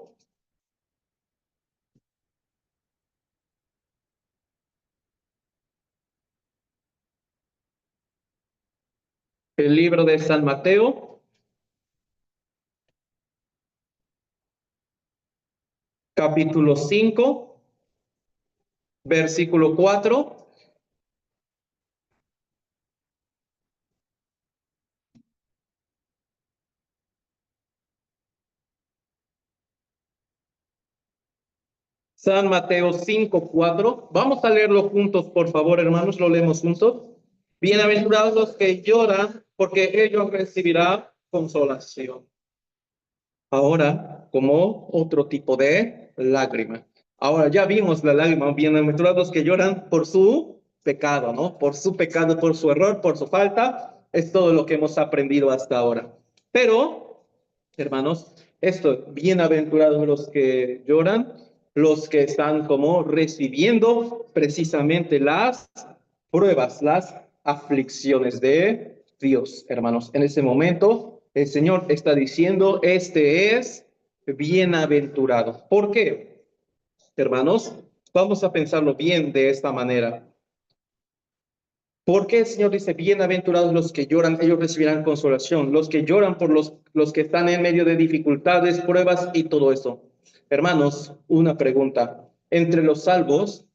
El libro de San Mateo, capítulo 5, versículo 4. San Mateo 5:4. Vamos a leerlo juntos, por favor, hermanos, lo leemos juntos. Bienaventurados los que lloran, porque ellos recibirán consolación. Ahora, como otro tipo de lágrima. Ahora ya vimos la lágrima, bienaventurados los que lloran por su pecado, ¿no? Por su pecado, por su error, por su falta. Es todo lo que hemos aprendido hasta ahora. Pero, hermanos, esto, bienaventurados los que lloran, los que están como recibiendo precisamente las pruebas, las aflicciones de Dios, hermanos. En ese momento, el Señor está diciendo, este es bienaventurado. ¿Por qué, hermanos? Vamos a pensarlo bien de esta manera. ¿Por qué el Señor dice, bienaventurados los que lloran, ellos recibirán consolación? Los que lloran por los que están en medio de dificultades, pruebas y todo eso. Hermanos, una pregunta. Entre los salvos,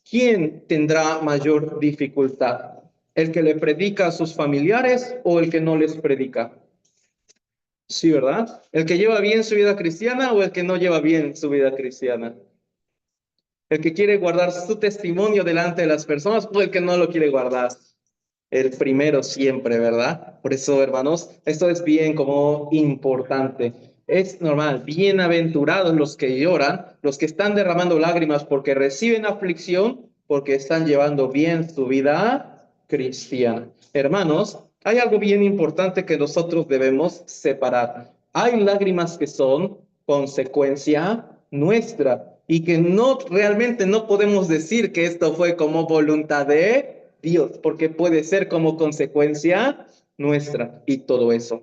¿quién tendrá mayor dificultad? ¿El que le predica a sus familiares o el que no les predica? Sí, ¿verdad? ¿El que lleva bien su vida cristiana o el que no lleva bien su vida cristiana? ¿El que quiere guardar su testimonio delante de las personas o el que no lo quiere guardar? El primero siempre, ¿verdad? Por eso, hermanos, esto es bien como importante. Es normal, bienaventurados los que lloran, los que están derramando lágrimas porque reciben aflicción, porque están llevando bien su vida cristiana. Hermanos, hay algo bien importante que nosotros debemos separar. Hay lágrimas que son consecuencia nuestra y que no realmente no podemos decir que esto fue como voluntad de Dios, porque puede ser como consecuencia nuestra y todo eso.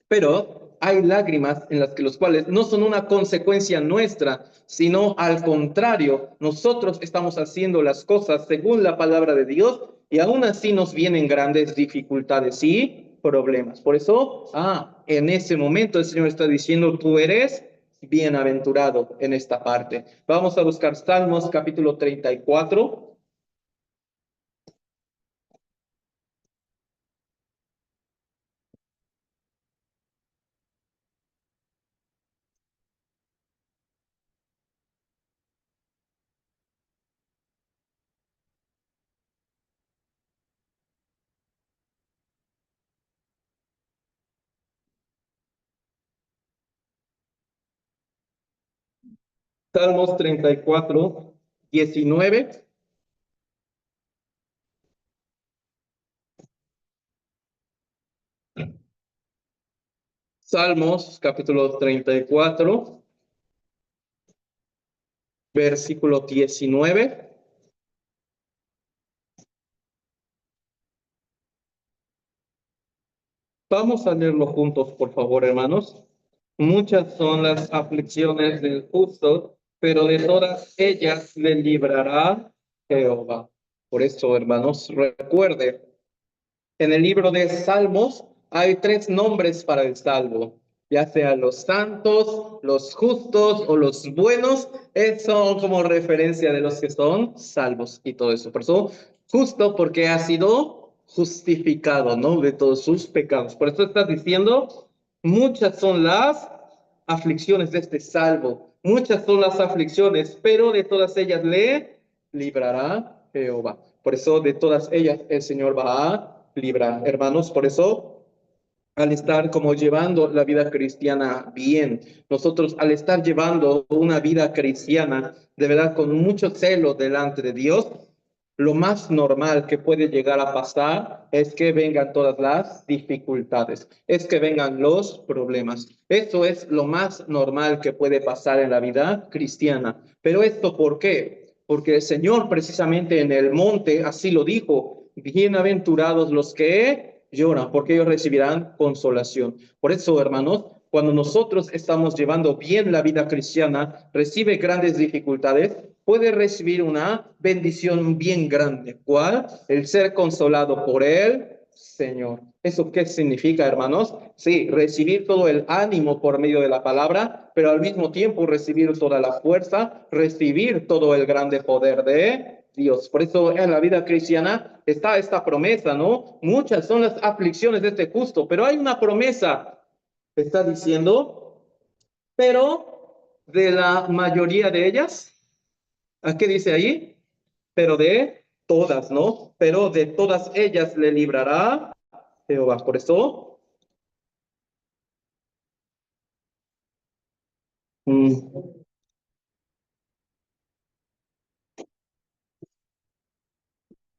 Pero hay lágrimas en las que los cuales no son una consecuencia nuestra, sino al contrario, nosotros estamos haciendo las cosas según la palabra de Dios y aún así nos vienen grandes dificultades y problemas. Por eso, en ese momento el Señor está diciendo, tú eres bienaventurado en esta parte. Vamos a buscar Salmos capítulo 34. Salmos 34, 19. Salmos capítulo 34, versículo 19. Vamos a leerlo juntos, por favor, hermanos. Muchas son las aflicciones del justo, pero de todas ellas le librará Jehová. Por eso, hermanos, recuerde, en el libro de Salmos hay tres nombres para el salvo, ya sea los santos, los justos o los buenos, son como referencia de los que son salvos y todo eso. Por eso, justo porque ha sido justificado, ¿no? De todos sus pecados. Por eso estás diciendo, muchas son las aflicciones de este salvo, muchas son las aflicciones, pero de todas ellas le librará Jehová. Por eso de todas ellas el Señor va a librar, hermanos. Por eso, al estar como llevando la vida cristiana bien, nosotros al estar llevando una vida cristiana de verdad con mucho celo delante de Dios, lo más normal que puede llegar a pasar es que vengan todas las dificultades, es que vengan los problemas. Eso es lo más normal que puede pasar en la vida cristiana. Pero esto, ¿por qué? Porque el Señor precisamente en el monte así lo dijo, bienaventurados los que lloran, porque ellos recibirán consolación. Por eso, hermanos, cuando nosotros estamos llevando bien la vida cristiana, recibe grandes dificultades, puede recibir una bendición bien grande. ¿Cuál? El ser consolado por el Señor. ¿Eso qué significa, hermanos? Sí, recibir todo el ánimo por medio de la palabra, pero al mismo tiempo recibir toda la fuerza, recibir todo el grande poder de Dios. Por eso en la vida cristiana está esta promesa, ¿no? Muchas son las aflicciones de este justo, pero hay una promesa, está diciendo, pero de la mayoría de ellas ¿A qué dice ahí? Pero de todas, ¿no? Pero de todas ellas le librará Jehová. Por eso, mm,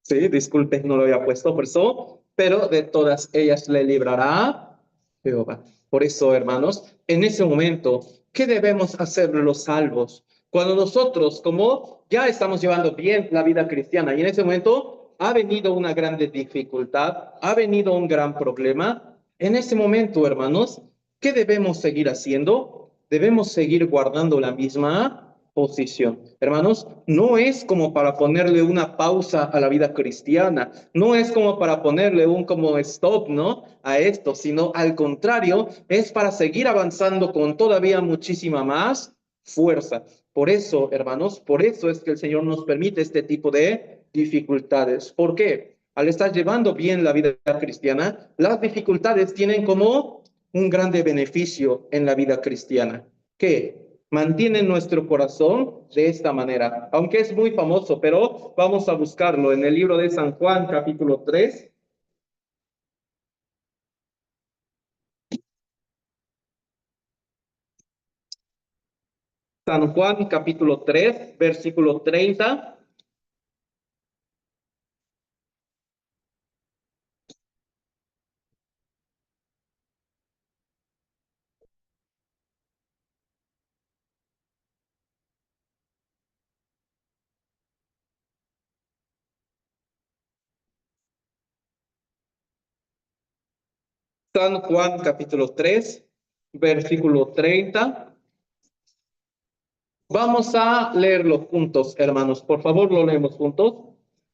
sí, disculpe, no lo había puesto, por eso, pero de todas ellas le librará Jehová. Por eso, hermanos, en ese momento, ¿qué debemos hacer los salvos? Cuando nosotros, como ya estamos llevando bien la vida cristiana, y en ese momento ha venido una gran dificultad, ha venido un gran problema, en ese momento, hermanos, ¿qué debemos seguir haciendo? Debemos seguir guardando la misma posición. Hermanos, no es como para ponerle una pausa a la vida cristiana, no es como para ponerle un como stop, ¿no? A esto, sino al contrario, es para seguir avanzando con todavía muchísima más fuerza. Por eso, hermanos, por eso es que el Señor nos permite este tipo de dificultades. ¿Por qué? Al estar llevando bien la vida cristiana, las dificultades tienen como un grande beneficio en la vida cristiana. ¿Qué? Mantiene nuestro corazón de esta manera, aunque es muy famoso, pero vamos a buscarlo en el libro de San Juan, capítulo 3. San Juan, capítulo 3, versículo 30. San Juan, capítulo 3, versículo 30. Vamos a leerlo juntos, hermanos. Por favor, lo leemos juntos.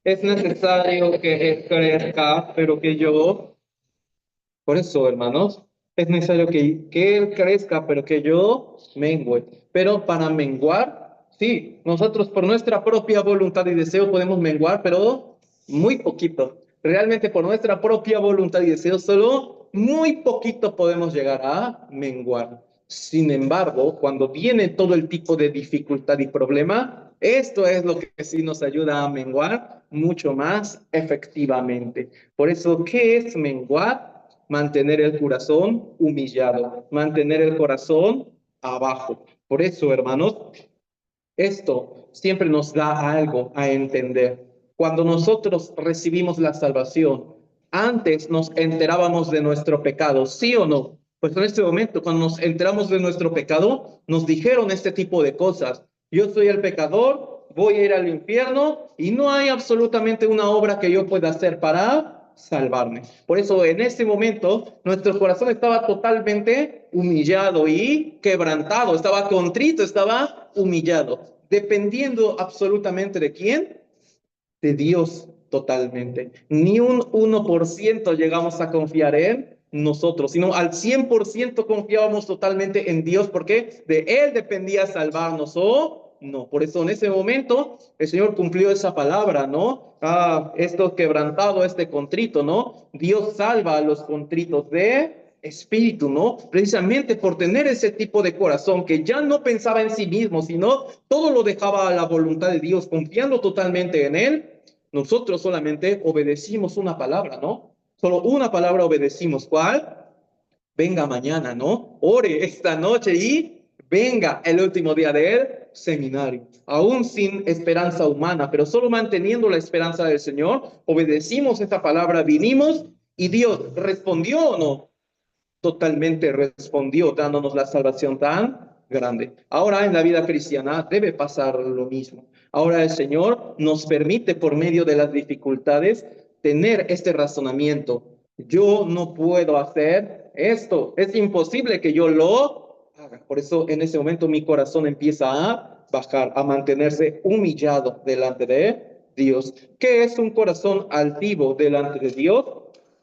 Es necesario que Él crezca, pero que yo. Por eso, hermanos, es necesario que Él crezca, pero que yo mengüe. Pero para menguar, sí, nosotros por nuestra propia voluntad y deseo podemos menguar, pero muy poquito. Realmente por nuestra propia voluntad y deseo, solo muy poquito podemos llegar a menguar. Sin embargo, cuando viene todo el tipo de dificultad y problema, esto es lo que sí nos ayuda a menguar mucho más efectivamente. Por eso, ¿qué es menguar? Mantener el corazón humillado, mantener el corazón abajo. Por eso, hermanos, esto siempre nos da algo a entender. Cuando nosotros recibimos la salvación, antes nos enterábamos de nuestro pecado, ¿sí o no? Pues en este momento, cuando nos enteramos de nuestro pecado, nos dijeron este tipo de cosas. Yo soy el pecador, voy a ir al infierno y no hay absolutamente una obra que yo pueda hacer para salvarme. Por eso en ese momento nuestro corazón estaba totalmente humillado y quebrantado, estaba contrito, estaba humillado, dependiendo absolutamente de quién, de Dios totalmente. Ni un 1% llegamos a confiar en nosotros, sino al 100% confiábamos totalmente en Dios, porque de Él dependía salvarnos o no. Por eso en ese momento el Señor cumplió esa palabra, ¿no? Esto quebrantado, este contrito, ¿no? Dios salva a los contritos de espíritu, ¿no? Precisamente por tener ese tipo de corazón que ya no pensaba en sí mismo, sino todo lo dejaba a la voluntad de Dios, confiando totalmente en Él. Nosotros solamente obedecimos una palabra, ¿no? Solo una palabra obedecimos. ¿Cuál? Venga mañana, ¿no? Ore esta noche y venga el último día del seminario. Aún sin esperanza humana, pero solo manteniendo la esperanza del Señor, obedecimos esta palabra, vinimos y Dios respondió o no, totalmente respondió dándonos la salvación tan grande. Ahora en la vida cristiana debe pasar lo mismo. Ahora el Señor nos permite por medio de las dificultades tener este razonamiento. Yo no puedo hacer esto. Es imposible que yo lo haga. Por eso en ese momento mi corazón empieza a bajar, a mantenerse humillado delante de Dios. ¿Qué es un corazón altivo delante de Dios?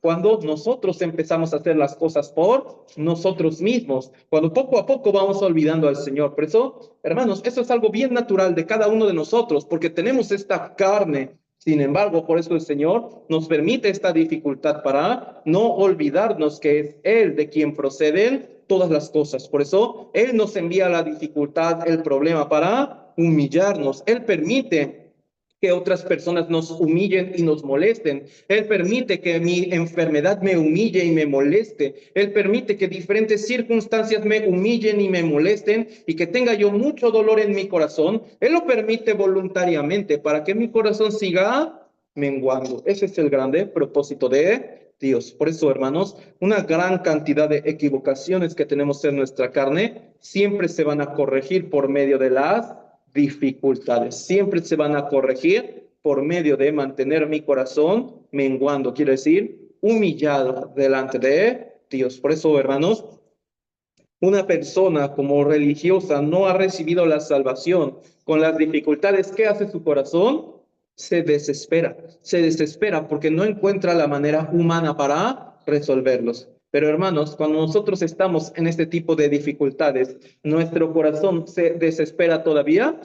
Cuando nosotros empezamos a hacer las cosas por nosotros mismos, cuando poco a poco vamos olvidando al Señor. Por eso, hermanos, eso es algo bien natural de cada uno de nosotros, porque tenemos esta carne. Sin embargo, por eso el Señor nos permite esta dificultad para no olvidarnos que es Él de quien proceden todas las cosas. Por eso Él nos envía la dificultad, el problema para humillarnos. Él permite que otras personas nos humillen y nos molesten. Él permite que mi enfermedad me humille y me moleste. Él permite que diferentes circunstancias me humillen y me molesten y que tenga yo mucho dolor en mi corazón. Él lo permite voluntariamente para que mi corazón siga menguando. Ese es el grande propósito de Dios. Por eso, hermanos, una gran cantidad de equivocaciones que tenemos en nuestra carne siempre se van a corregir por medio de las dificultades. Siempre se van a corregir por medio de mantener mi corazón menguando, quiere decir, humillado delante de Dios. Por eso, hermanos, una persona como religiosa no ha recibido la salvación con las dificultades. ¿Qué hace su corazón? Se desespera porque no encuentra la manera humana para resolverlos. Pero hermanos, cuando nosotros estamos en este tipo de dificultades, nuestro corazón se desespera todavía.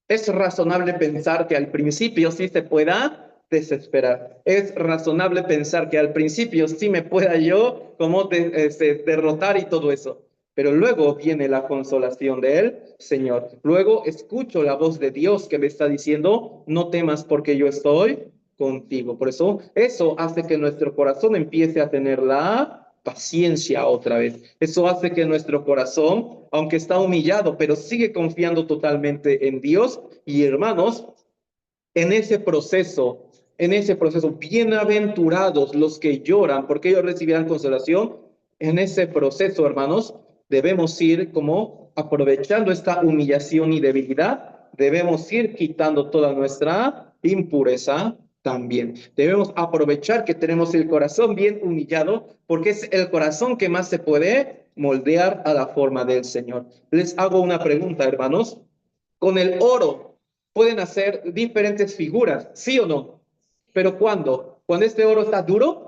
Es razonable pensar que al principio sí se pueda desesperar. Es razonable pensar que al principio sí me pueda yo como derrotar y todo eso. Pero luego viene la consolación del Señor. Luego escucho la voz de Dios que me está diciendo, no temas porque yo estoy contigo. Por eso hace que nuestro corazón empiece a tener la paciencia otra vez. Eso hace que nuestro corazón, aunque está humillado, pero sigue confiando totalmente en Dios. Y hermanos, en ese proceso, bienaventurados los que lloran, porque ellos recibirán consolación. En ese proceso, hermanos, debemos ir como aprovechando esta humillación y debilidad, debemos ir quitando toda nuestra impureza también. Debemos aprovechar que tenemos el corazón bien humillado, porque es el corazón que más se puede moldear a la forma del Señor. Les hago una pregunta, hermanos. Con el oro pueden hacer diferentes figuras, ¿sí o no? Pero ¿cuándo? ¿Cuando este oro está duro?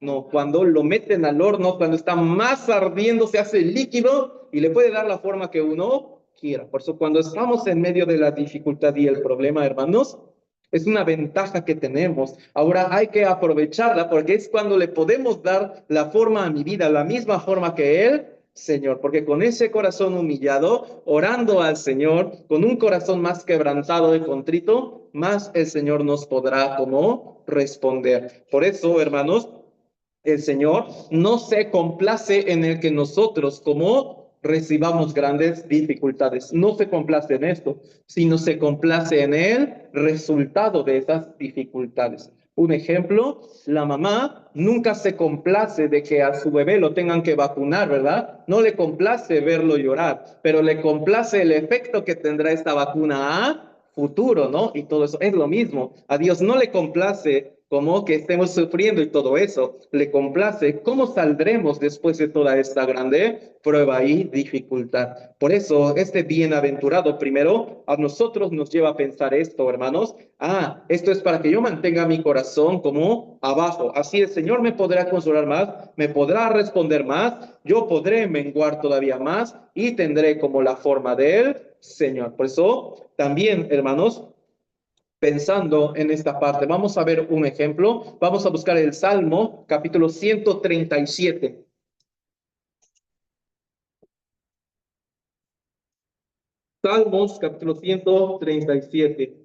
No, cuando lo meten al horno, cuando está más ardiendo, se hace líquido y le puede dar la forma que uno quiera. Por eso, cuando estamos en medio de la dificultad y el problema, hermanos, es una ventaja que tenemos. Ahora hay que aprovecharla porque es cuando le podemos dar la forma a mi vida, la misma forma que Él, Señor, porque con ese corazón humillado, orando al Señor, con un corazón más quebrantado y contrito, más el Señor nos podrá como responder. Por eso, hermanos, el Señor no se complace en el que nosotros como recibamos grandes dificultades. No se complace en esto, sino se complace en el resultado de esas dificultades. Un ejemplo, la mamá nunca se complace de que a su bebé lo tengan que vacunar, ¿verdad? No le complace verlo llorar, pero le complace el efecto que tendrá esta vacuna a futuro, ¿no? Y todo eso es lo mismo. A Dios no le complace como que estemos sufriendo y todo eso. Le complace cómo saldremos después de toda esta grande prueba y dificultad. Por eso, este bienaventurado primero a nosotros nos lleva a pensar esto, hermanos. Esto es para que yo mantenga mi corazón como abajo. Así el Señor me podrá consolar más, me podrá responder más, yo podré menguar todavía más y tendré como la forma de Él, Señor. Por eso, también, hermanos, pensando en esta parte, vamos a ver un ejemplo. Vamos a buscar el Salmo, capítulo 137. Salmos, capítulo 137.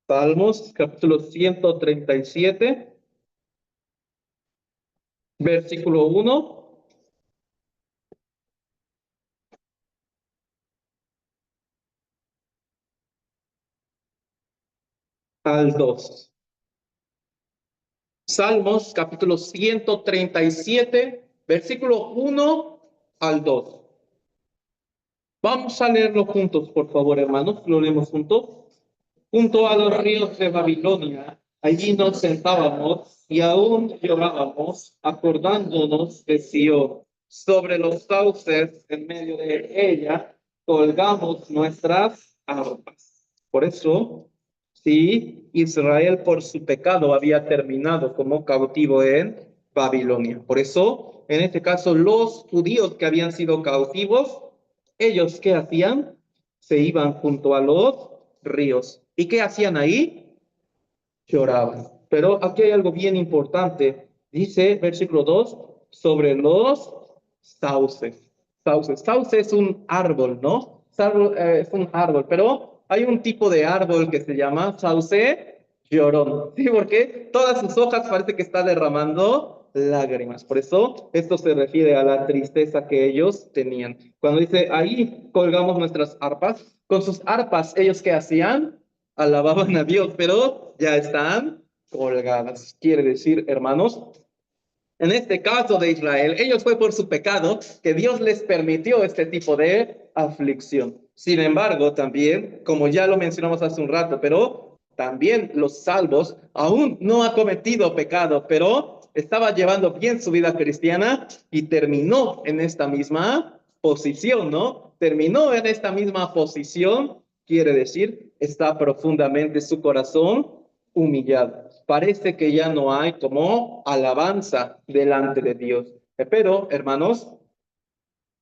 Salmos, capítulo 137, versículo 1 al 2. Salmos, capítulo 137, versículo 1 al 2. Vamos a leerlo juntos, por favor, hermanos. Lo leemos juntos. Junto a los ríos de Babilonia, allí nos sentábamos y aún llorábamos, acordándonos de Sion. Sobre los sauces, en medio de ella, colgamos nuestras arpas. Por eso, sí, Israel por su pecado había terminado como cautivo en Babilonia. Por eso, en este caso los judíos que habían sido cautivos, ellos ¿qué hacían? Se iban junto a los ríos. ¿Y qué hacían ahí? Lloraban. Pero aquí hay algo bien importante. Dice, versículo 2, sobre los sauces. Sauces. Sauce es un árbol, ¿no? Es un árbol, pero hay un tipo de árbol que se llama sauce llorón. ¿Sí? Porque todas sus hojas parece que está derramando lágrimas. Por eso esto se refiere a la tristeza que ellos tenían. Cuando dice, ahí colgamos nuestras arpas, con sus arpas, ¿ellos qué hacían? Alababan a Dios, pero ya están colgadas. Quiere decir, hermanos, en este caso de Israel, ellos fue por su pecado que Dios les permitió este tipo de aflicción. Sin embargo, también, como ya lo mencionamos hace un rato, pero también los salvos aún no ha cometido pecado, pero estaba llevando bien su vida cristiana y terminó en esta misma posición, ¿no? Terminó en esta misma posición, quiere decir, está profundamente su corazón humillado. Parece que ya no hay como alabanza delante de Dios. Pero, hermanos,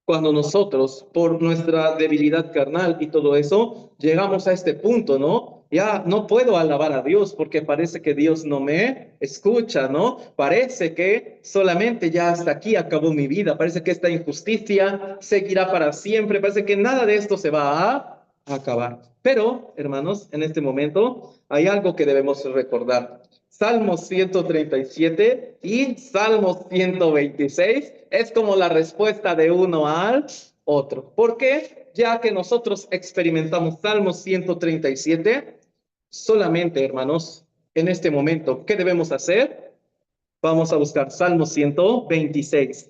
cuando nosotros, por nuestra debilidad carnal y todo eso, llegamos a este punto, ¿no? Ya no puedo alabar a Dios porque parece que Dios no me escucha, ¿no? Parece que solamente ya hasta aquí acabó mi vida, parece que esta injusticia seguirá para siempre, parece que nada de esto se va a acabar. Pero, hermanos, en este momento hay algo que debemos recordar. Salmos 137 y Salmos 126 es como la respuesta de uno al otro. ¿Por qué? Ya que nosotros experimentamos Salmos 137, solamente, hermanos, en este momento, ¿qué debemos hacer? Vamos a buscar Salmos 126.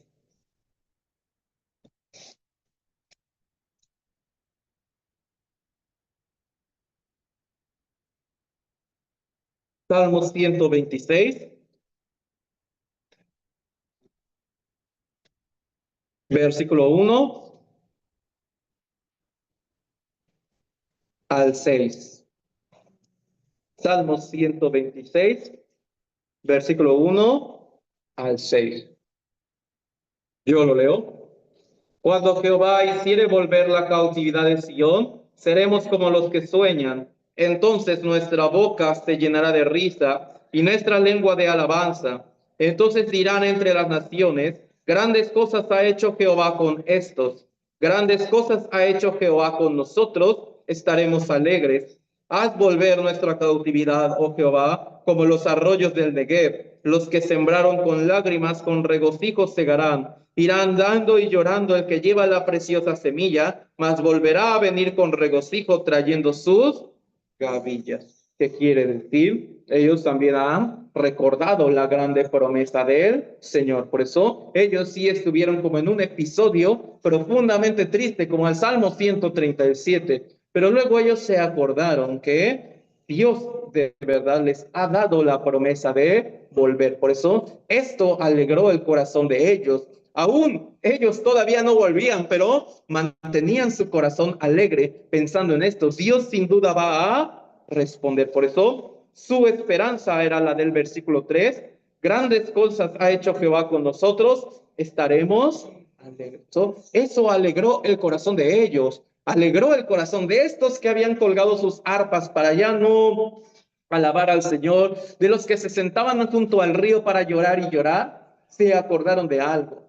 Salmos 126, versículo 1 al 6. Salmos 126, versículo 1 al 6. Yo lo leo. Cuando Jehová hiciere volver la cautividad de Sión, seremos como los que sueñan. Entonces nuestra boca se llenará de risa y nuestra lengua de alabanza. Entonces dirán entre las naciones, grandes cosas ha hecho Jehová con estos. Grandes cosas ha hecho Jehová con nosotros, estaremos alegres. Haz volver nuestra cautividad, oh Jehová, como los arroyos del Negev. Los que sembraron con lágrimas, con regocijo segarán. Irá andando y llorando el que lleva la preciosa semilla, mas volverá a venir con regocijo trayendo sus gavillas. ¿Qué quiere decir? Ellos también han recordado la grande promesa del Señor. Por eso ellos sí estuvieron como en un episodio profundamente triste, como el Salmo 137. Pero luego ellos se acordaron que Dios de verdad les ha dado la promesa de volver. Por eso esto alegró el corazón de ellos. Aún ellos todavía no volvían, pero mantenían su corazón alegre pensando en esto. Dios sin duda va a responder. Por eso su esperanza era la del versículo 3. Grandes cosas ha hecho Jehová con nosotros, estaremos alegres. Eso alegró el corazón de ellos. Alegró el corazón de estos que habían colgado sus arpas para ya no alabar al Señor, de los que se sentaban junto al río para llorar y llorar, se acordaron de algo.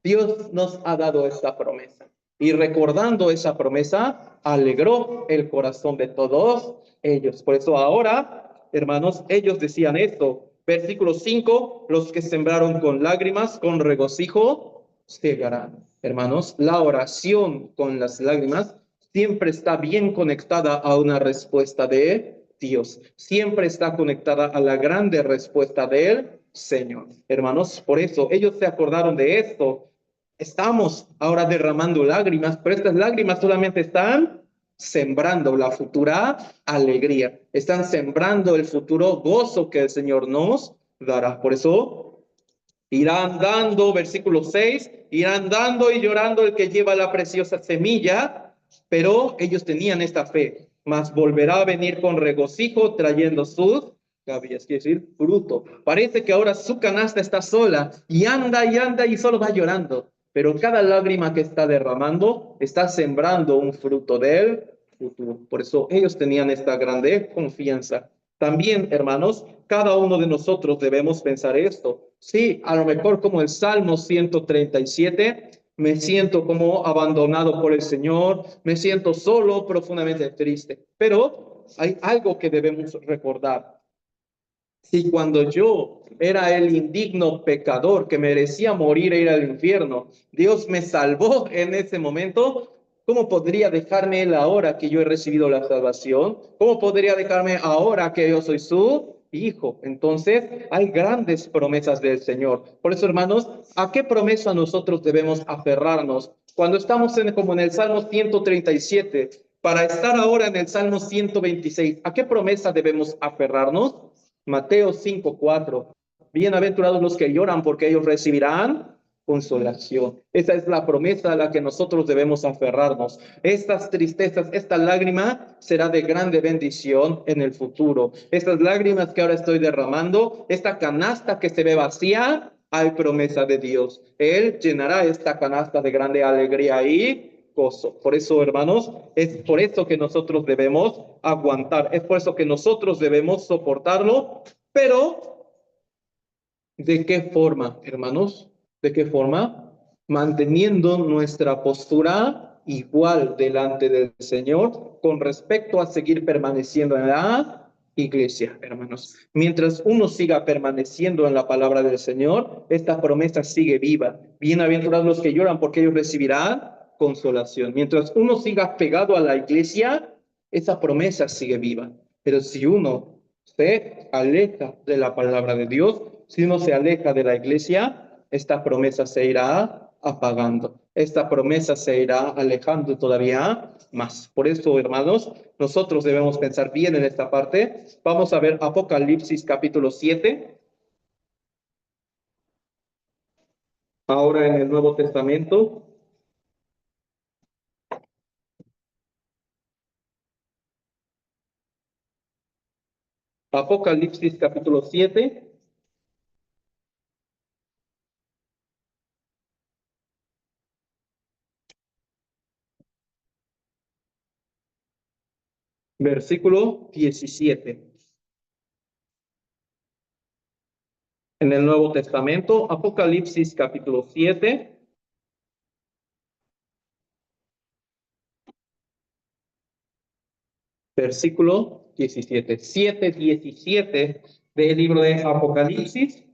Dios nos ha dado esta promesa. Y recordando esa promesa, alegró el corazón de todos ellos. Por eso ahora, hermanos, ellos decían esto. Versículo 5, los que sembraron con lágrimas, con regocijo, segarán. Hermanos, la oración con las lágrimas siempre está bien conectada a una respuesta de Dios. Siempre está conectada a la grande respuesta del Señor. Hermanos, por eso ellos se acordaron de esto. Estamos ahora derramando lágrimas, pero estas lágrimas solamente están sembrando la futura alegría. Están sembrando el futuro gozo que el Señor nos dará. Por eso irán dando, versículo 6, irán dando y llorando el que lleva la preciosa semilla, pero ellos tenían esta fe, mas volverá a venir con regocijo trayendo sus gavillas, quiere decir fruto. Parece que ahora su canasta está sola y anda y solo va llorando. Pero cada lágrima que está derramando está sembrando un fruto del futuro. Por eso ellos tenían esta grande confianza. También, hermanos, cada uno de nosotros debemos pensar esto. Sí, a lo mejor como el Salmo 137, me siento como abandonado por el Señor, me siento solo, profundamente triste. Pero hay algo que debemos recordar. Si cuando yo era el indigno pecador que merecía morir e ir al infierno, Dios me salvó en ese momento, ¿cómo podría dejarme Él ahora que yo he recibido la salvación? ¿Cómo podría dejarme ahora que yo soy su hijo? Entonces, hay grandes promesas del Señor. Por eso, hermanos, ¿a qué promesa nosotros debemos aferrarnos? Cuando estamos como en el Salmo 137, para estar ahora en el Salmo 126, ¿a qué promesa debemos aferrarnos? Mateo 5:4. Bienaventurados los que lloran porque ellos recibirán consolación. Esa es la promesa a la que nosotros debemos aferrarnos. Estas tristezas, esta lágrima será de grande bendición en el futuro. Estas lágrimas que ahora estoy derramando, esta canasta que se ve vacía, hay promesa de Dios. Él llenará esta canasta de grande alegría y gozo. Por eso, hermanos, es por eso que nosotros debemos aguantar, es por eso que nosotros debemos soportarlo, pero ¿de qué forma, hermanos? ¿De qué forma? Manteniendo nuestra postura igual delante del Señor con respecto a seguir permaneciendo en la iglesia, hermanos. Mientras uno siga permaneciendo en la palabra del Señor, esta promesa sigue viva. Bienaventurados los que lloran porque ellos recibirán consolación. Mientras uno siga pegado a la iglesia, esa promesa sigue viva. Pero si uno se aleja de la palabra de Dios, si uno se aleja de la iglesia, esta promesa se irá apagando. Esta promesa se irá alejando todavía más. Por eso, hermanos, nosotros debemos pensar bien en esta parte. Vamos a ver Apocalipsis capítulo 7. Ahora en el Nuevo Testamento. Apocalipsis capítulo 7. Versículo 17. En el Nuevo Testamento, Apocalipsis capítulo 7. Versículo 17. 7:17 del libro de Apocalipsis.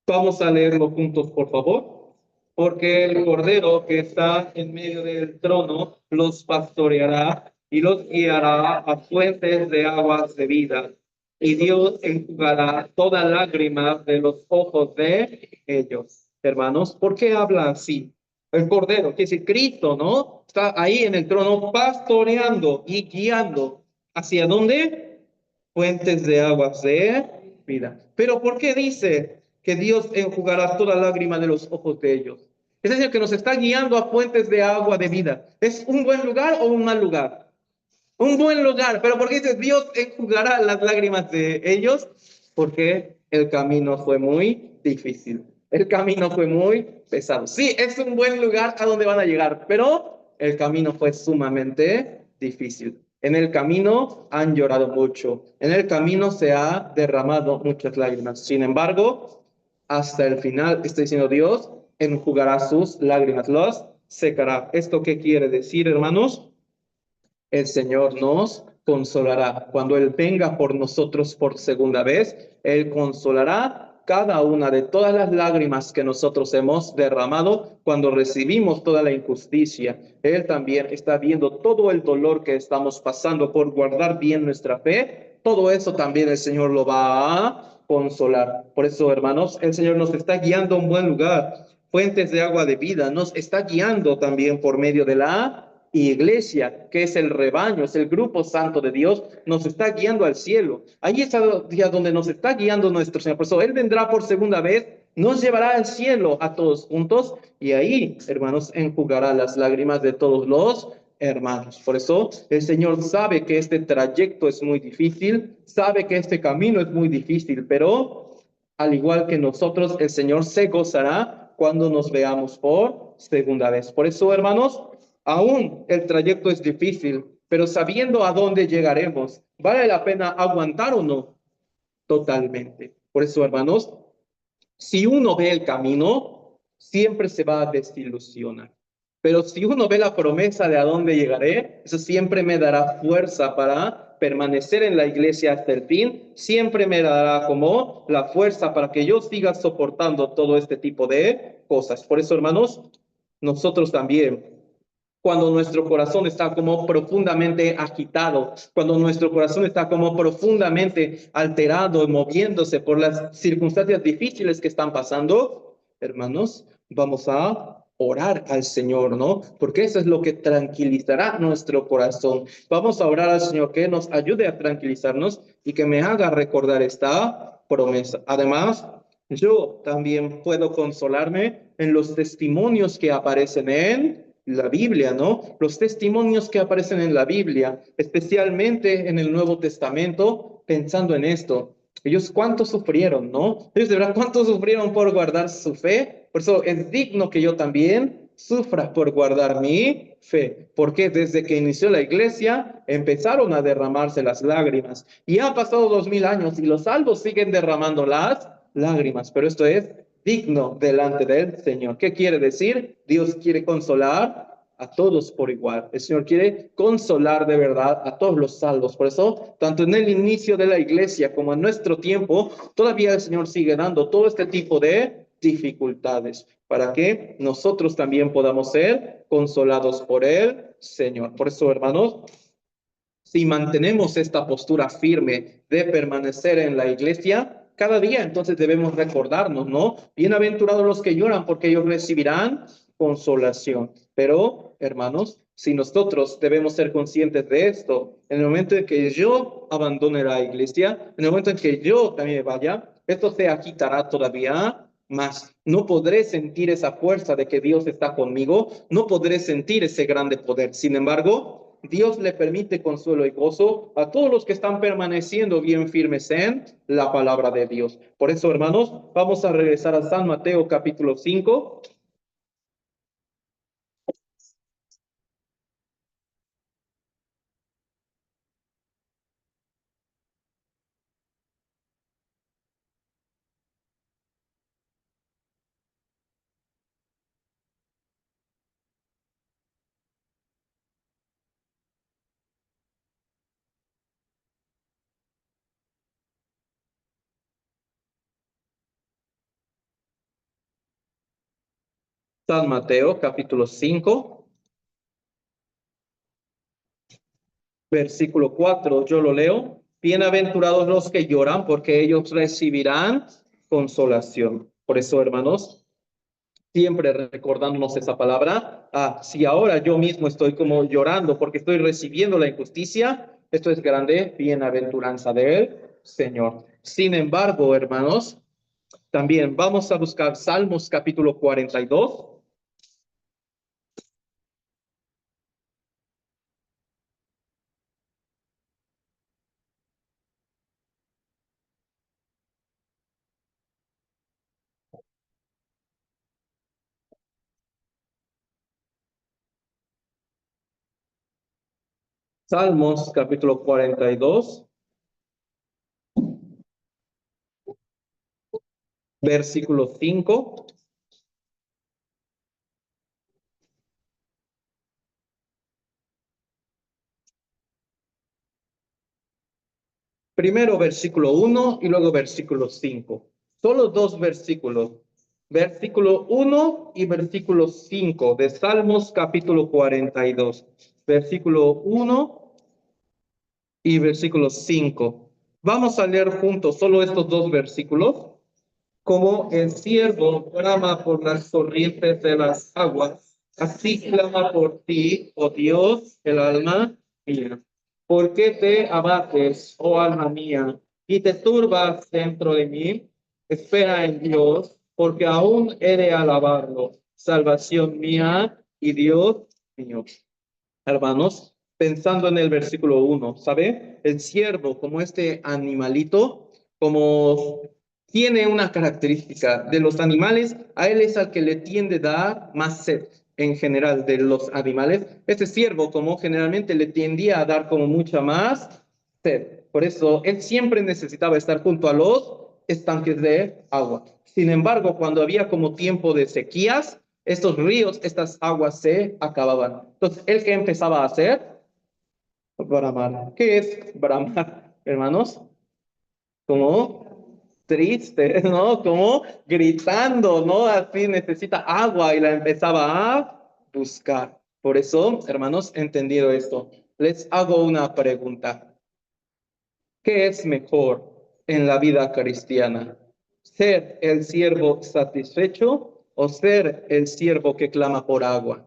Vamos a leerlo juntos, por favor. Porque el Cordero que está en medio del trono los pastoreará y los guiará a fuentes de aguas de vida. Y Dios enjugará toda lágrima de los ojos de ellos. Hermanos, ¿por qué habla así? El Cordero, que es el Cristo, ¿no? Está ahí en el trono pastoreando y guiando. ¿Hacia dónde? Fuentes de aguas de vida. Pero ¿por qué dice que Dios enjugará toda lágrima de los ojos de ellos? Es decir, que nos está guiando a fuentes de agua de vida. ¿Es un buen lugar o un mal lugar? Un buen lugar. ¿Pero por qué dice Dios enjugará las lágrimas de ellos? Porque el camino fue muy difícil. El camino fue muy pesado. Sí, es un buen lugar a donde van a llegar, pero el camino fue sumamente difícil. En el camino han llorado mucho. En el camino se ha derramado muchas lágrimas. Sin embargo, hasta el final está diciendo Dios, enjugará sus lágrimas, los secará. ¿Esto qué quiere decir, hermanos? El Señor nos consolará. Cuando Él venga por nosotros por segunda vez, Él consolará cada una de todas las lágrimas que nosotros hemos derramado cuando recibimos toda la injusticia. Él también está viendo todo el dolor que estamos pasando por guardar bien nuestra fe. Todo eso también el Señor lo va a consolar. Por eso, hermanos, el Señor nos está guiando a un buen lugar. Fuentes de agua de vida, nos está guiando también por medio de la iglesia, que es el rebaño, es el grupo santo de Dios, nos está guiando al cielo. Ahí es donde nos está guiando nuestro Señor. Por eso Él vendrá por segunda vez, nos llevará al cielo a todos juntos y ahí, hermanos, enjugará las lágrimas de todos los hermanos. Por eso el Señor sabe que este trayecto es muy difícil, sabe que este camino es muy difícil, pero al igual que nosotros, el Señor se gozará cuando nos veamos por segunda vez. Por eso, hermanos, aún el trayecto es difícil, pero sabiendo a dónde llegaremos, ¿vale la pena aguantar o no? Totalmente. Por eso, hermanos, si uno ve el camino, siempre se va a desilusionar. Pero si uno ve la promesa de a dónde llegaré, eso siempre me dará fuerza para permanecer en la iglesia hasta el fin. Siempre me dará como la fuerza para que yo siga soportando todo este tipo de cosas. Por eso, hermanos, nosotros también cuando nuestro corazón está como profundamente agitado, cuando nuestro corazón está como profundamente alterado, moviéndose por las circunstancias difíciles que están pasando, hermanos, vamos a orar al Señor, ¿no? Porque eso es lo que tranquilizará nuestro corazón. Vamos a orar al Señor que nos ayude a tranquilizarnos y que me haga recordar esta promesa. Además, yo también puedo consolarme en los testimonios que aparecen en la Biblia, ¿no? Los testimonios que aparecen en la Biblia, especialmente en el Nuevo Testamento, pensando en esto. Ellos cuánto sufrieron, ¿no? Ellos de verdad cuánto sufrieron por guardar su fe. Por eso es digno que yo también sufra por guardar mi fe. Porque desde que inició la iglesia empezaron a derramarse las lágrimas. Y han pasado 2000 años y los salvos siguen derramando las lágrimas. Pero esto es digno delante del Señor. ¿Qué quiere decir? Dios quiere consolar a todos por igual. El Señor quiere consolar de verdad a todos los salvos. Por eso, tanto en el inicio de la iglesia como en nuestro tiempo, todavía el Señor sigue dando todo este tipo de dificultades para que nosotros también podamos ser consolados por el Señor. Por eso, hermanos, si mantenemos esta postura firme de permanecer en la iglesia, cada día entonces debemos recordarnos, ¿no? Bienaventurados los que lloran porque ellos recibirán consolación. Pero, hermanos, si nosotros debemos ser conscientes de esto, en el momento en que yo abandone la iglesia, en el momento en que yo también vaya, esto se agitará todavía más. No podré sentir esa fuerza de que Dios está conmigo, no podré sentir ese grande poder. Sin embargo, Dios le permite consuelo y gozo a todos los que están permaneciendo bien firmes en la palabra de Dios. Por eso, hermanos, vamos a regresar a San Mateo capítulo 5. San Mateo capítulo 5, versículo 4. Yo lo leo. Bienaventurados los que lloran, porque ellos recibirán consolación. Por eso, hermanos, siempre recordándonos esa palabra. Si ahora yo mismo estoy como llorando porque estoy recibiendo la injusticia, esto es grande bienaventuranza del Señor. Sin embargo, hermanos, también vamos a buscar Salmos capítulo 42. Salmos capítulo 42, versículo 5. Primero versículo 1 y luego versículo 5. Solo dos versículos. Versículo 1 y versículo 5 de Salmos capítulo 42. Versículo 1 y versículo 5. Vamos a leer juntos solo estos dos versículos. Como el ciervo brama por las corrientes de las aguas, así clama por ti, oh Dios, el alma mía. ¿Por qué te abates, oh alma mía, y te turbas dentro de mí? Espera en Dios, porque aún he de alabarlo, salvación mía y Dios mío. hermanos, pensando en el versículo 1, ¿sabe? El siervo, como este animalito, como tiene una característica de los animales, a él es al que le tiende a dar más sed en general de los animales. Este siervo, como generalmente le tendía a dar como mucha más sed. Por eso, él siempre necesitaba estar junto a los estanques de agua. Sin embargo, cuando había como tiempo de sequías, estos ríos, estas aguas se acababan. Entonces, ¿él qué empezaba a hacer? Bramar. ¿Qué es bramar, hermanos? Como triste, ¿no? Como gritando, ¿no? Así necesita agua y la empezaba a buscar. Por eso, hermanos, entendido esto, les hago una pregunta. ¿Qué es mejor en la vida cristiana? ¿Ser el siervo satisfecho o ser el siervo que clama por agua?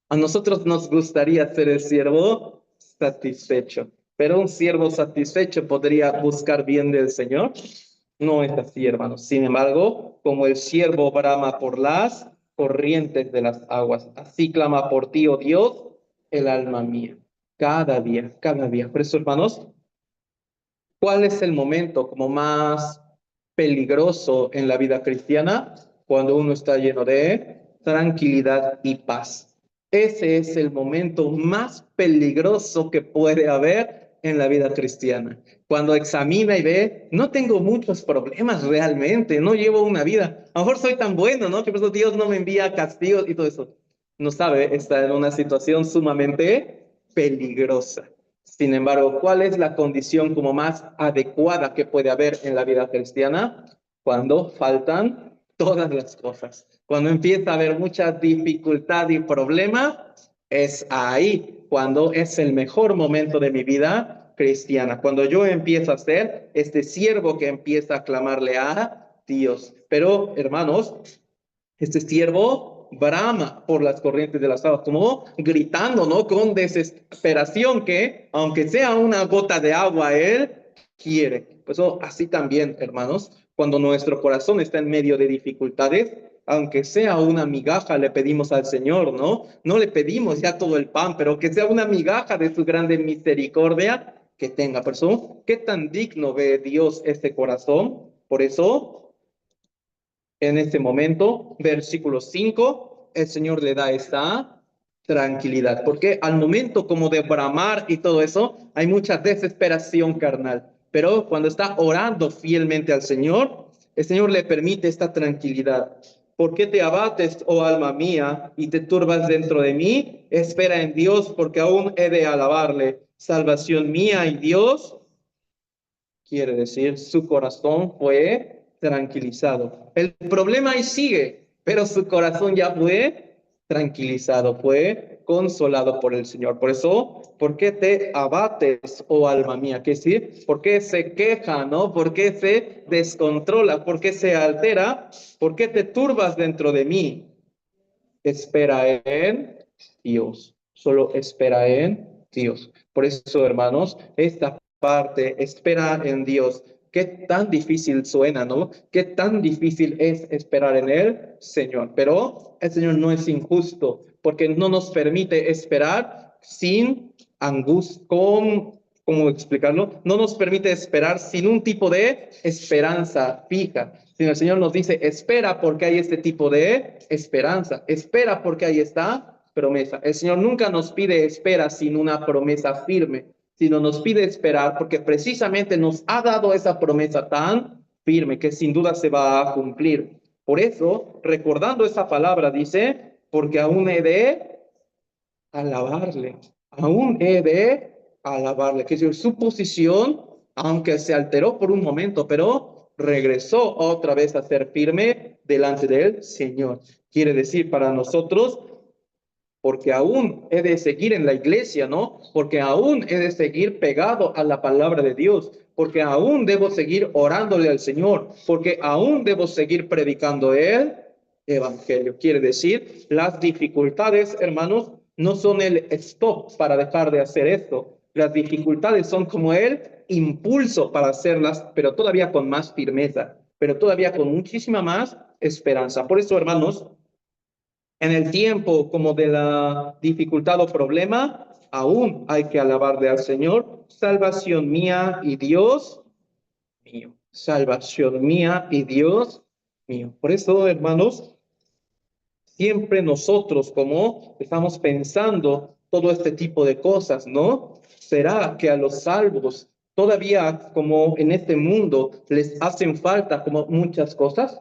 A nosotros nos gustaría ser el siervo satisfecho, pero un siervo satisfecho podría buscar bien del Señor. No es así, hermanos. Sin embargo, como el siervo brama por las corrientes de las aguas, así clama por ti, oh Dios, el alma mía. Cada día, cada día. Por eso, hermanos, ¿cuál es el momento como más peligroso en la vida cristiana? Cuando uno está lleno de tranquilidad y paz. Ese es el momento más peligroso que puede haber en la vida cristiana. Cuando examina y ve, no tengo muchos problemas realmente, no llevo una vida, a lo mejor soy tan bueno, ¿no? Que por eso Dios no me envía castigos y todo eso. No sabe, está en una situación sumamente peligrosa. Sin embargo, ¿cuál es la condición como más adecuada que puede haber en la vida cristiana? Cuando faltan todas las cosas. Cuando empieza a haber mucha dificultad y problema, es ahí cuando es el mejor momento de mi vida cristiana. Cuando yo empiezo a ser este siervo que empieza a clamarle a Dios. Pero, hermanos, este siervo brama por las corrientes de las aguas, como gritando, ¿no? Con desesperación que, aunque sea una gota de agua, él quiere. Pues así también, hermanos, cuando nuestro corazón está en medio de dificultades, aunque sea una migaja, le pedimos al Señor, ¿no? No le pedimos ya todo el pan, pero que sea una migaja de su grande misericordia que tenga. Por eso, ¿qué tan digno ve Dios este corazón? Por eso, en este momento, versículo 5, el Señor le da esta tranquilidad, porque al momento como de bramar y todo eso, hay mucha desesperación carnal, pero cuando está orando fielmente al Señor, el Señor le permite esta tranquilidad. ¿Por qué te abates, oh alma mía, y te turbas dentro de mí? Espera en Dios, porque aún he de alabarle. Salvación mía y Dios, quiere decir, su corazón fue tranquilizado. El problema ahí sigue, pero su corazón ya fue tranquilizado, fue consolado por el Señor. Por eso, ¿por qué te abates, oh alma mía? ¿Qué decir? ¿Por qué se queja, no? ¿Por qué se descontrola? ¿Por qué se altera? ¿Por qué te turbas dentro de mí? Espera en Dios. Solo espera en Dios. Por eso, hermanos, esta parte, espera en Dios. Qué tan difícil suena, ¿no? Qué tan difícil es esperar en el Señor. Pero el Señor no es injusto porque no nos permite esperar sin angustia, ¿cómo explicarlo? No nos permite esperar sin un tipo de esperanza fija. Sino el Señor nos dice, espera porque hay este tipo de esperanza. Espera porque hay esta promesa. El Señor nunca nos pide espera sin una promesa firme, sino nos pide esperar porque precisamente nos ha dado esa promesa tan firme que sin duda se va a cumplir. Por eso, recordando esa palabra, dice, porque aún he de alabarle, aún he de alabarle, que es decir, su posición, aunque se alteró por un momento, pero regresó otra vez a ser firme delante del Señor. Quiere decir para nosotros, porque aún he de seguir en la iglesia, ¿no? Porque aún he de seguir pegado a la palabra de Dios, porque aún debo seguir orándole al Señor, porque aún debo seguir predicando el evangelio. Quiere decir, las dificultades, hermanos, no son el stop para dejar de hacer esto. Las dificultades son como el impulso para hacerlas, pero todavía con más firmeza, pero todavía con muchísima más esperanza. Por eso, hermanos, En el tiempo como de la dificultad o problema, aún hay que alabarle al Señor. Salvación mía y Dios mío. Salvación mía y Dios mío. Por eso, hermanos, siempre nosotros como estamos pensando todo este tipo de cosas, ¿no? ¿Será que a los salvos todavía como en este mundo les hacen falta como muchas cosas?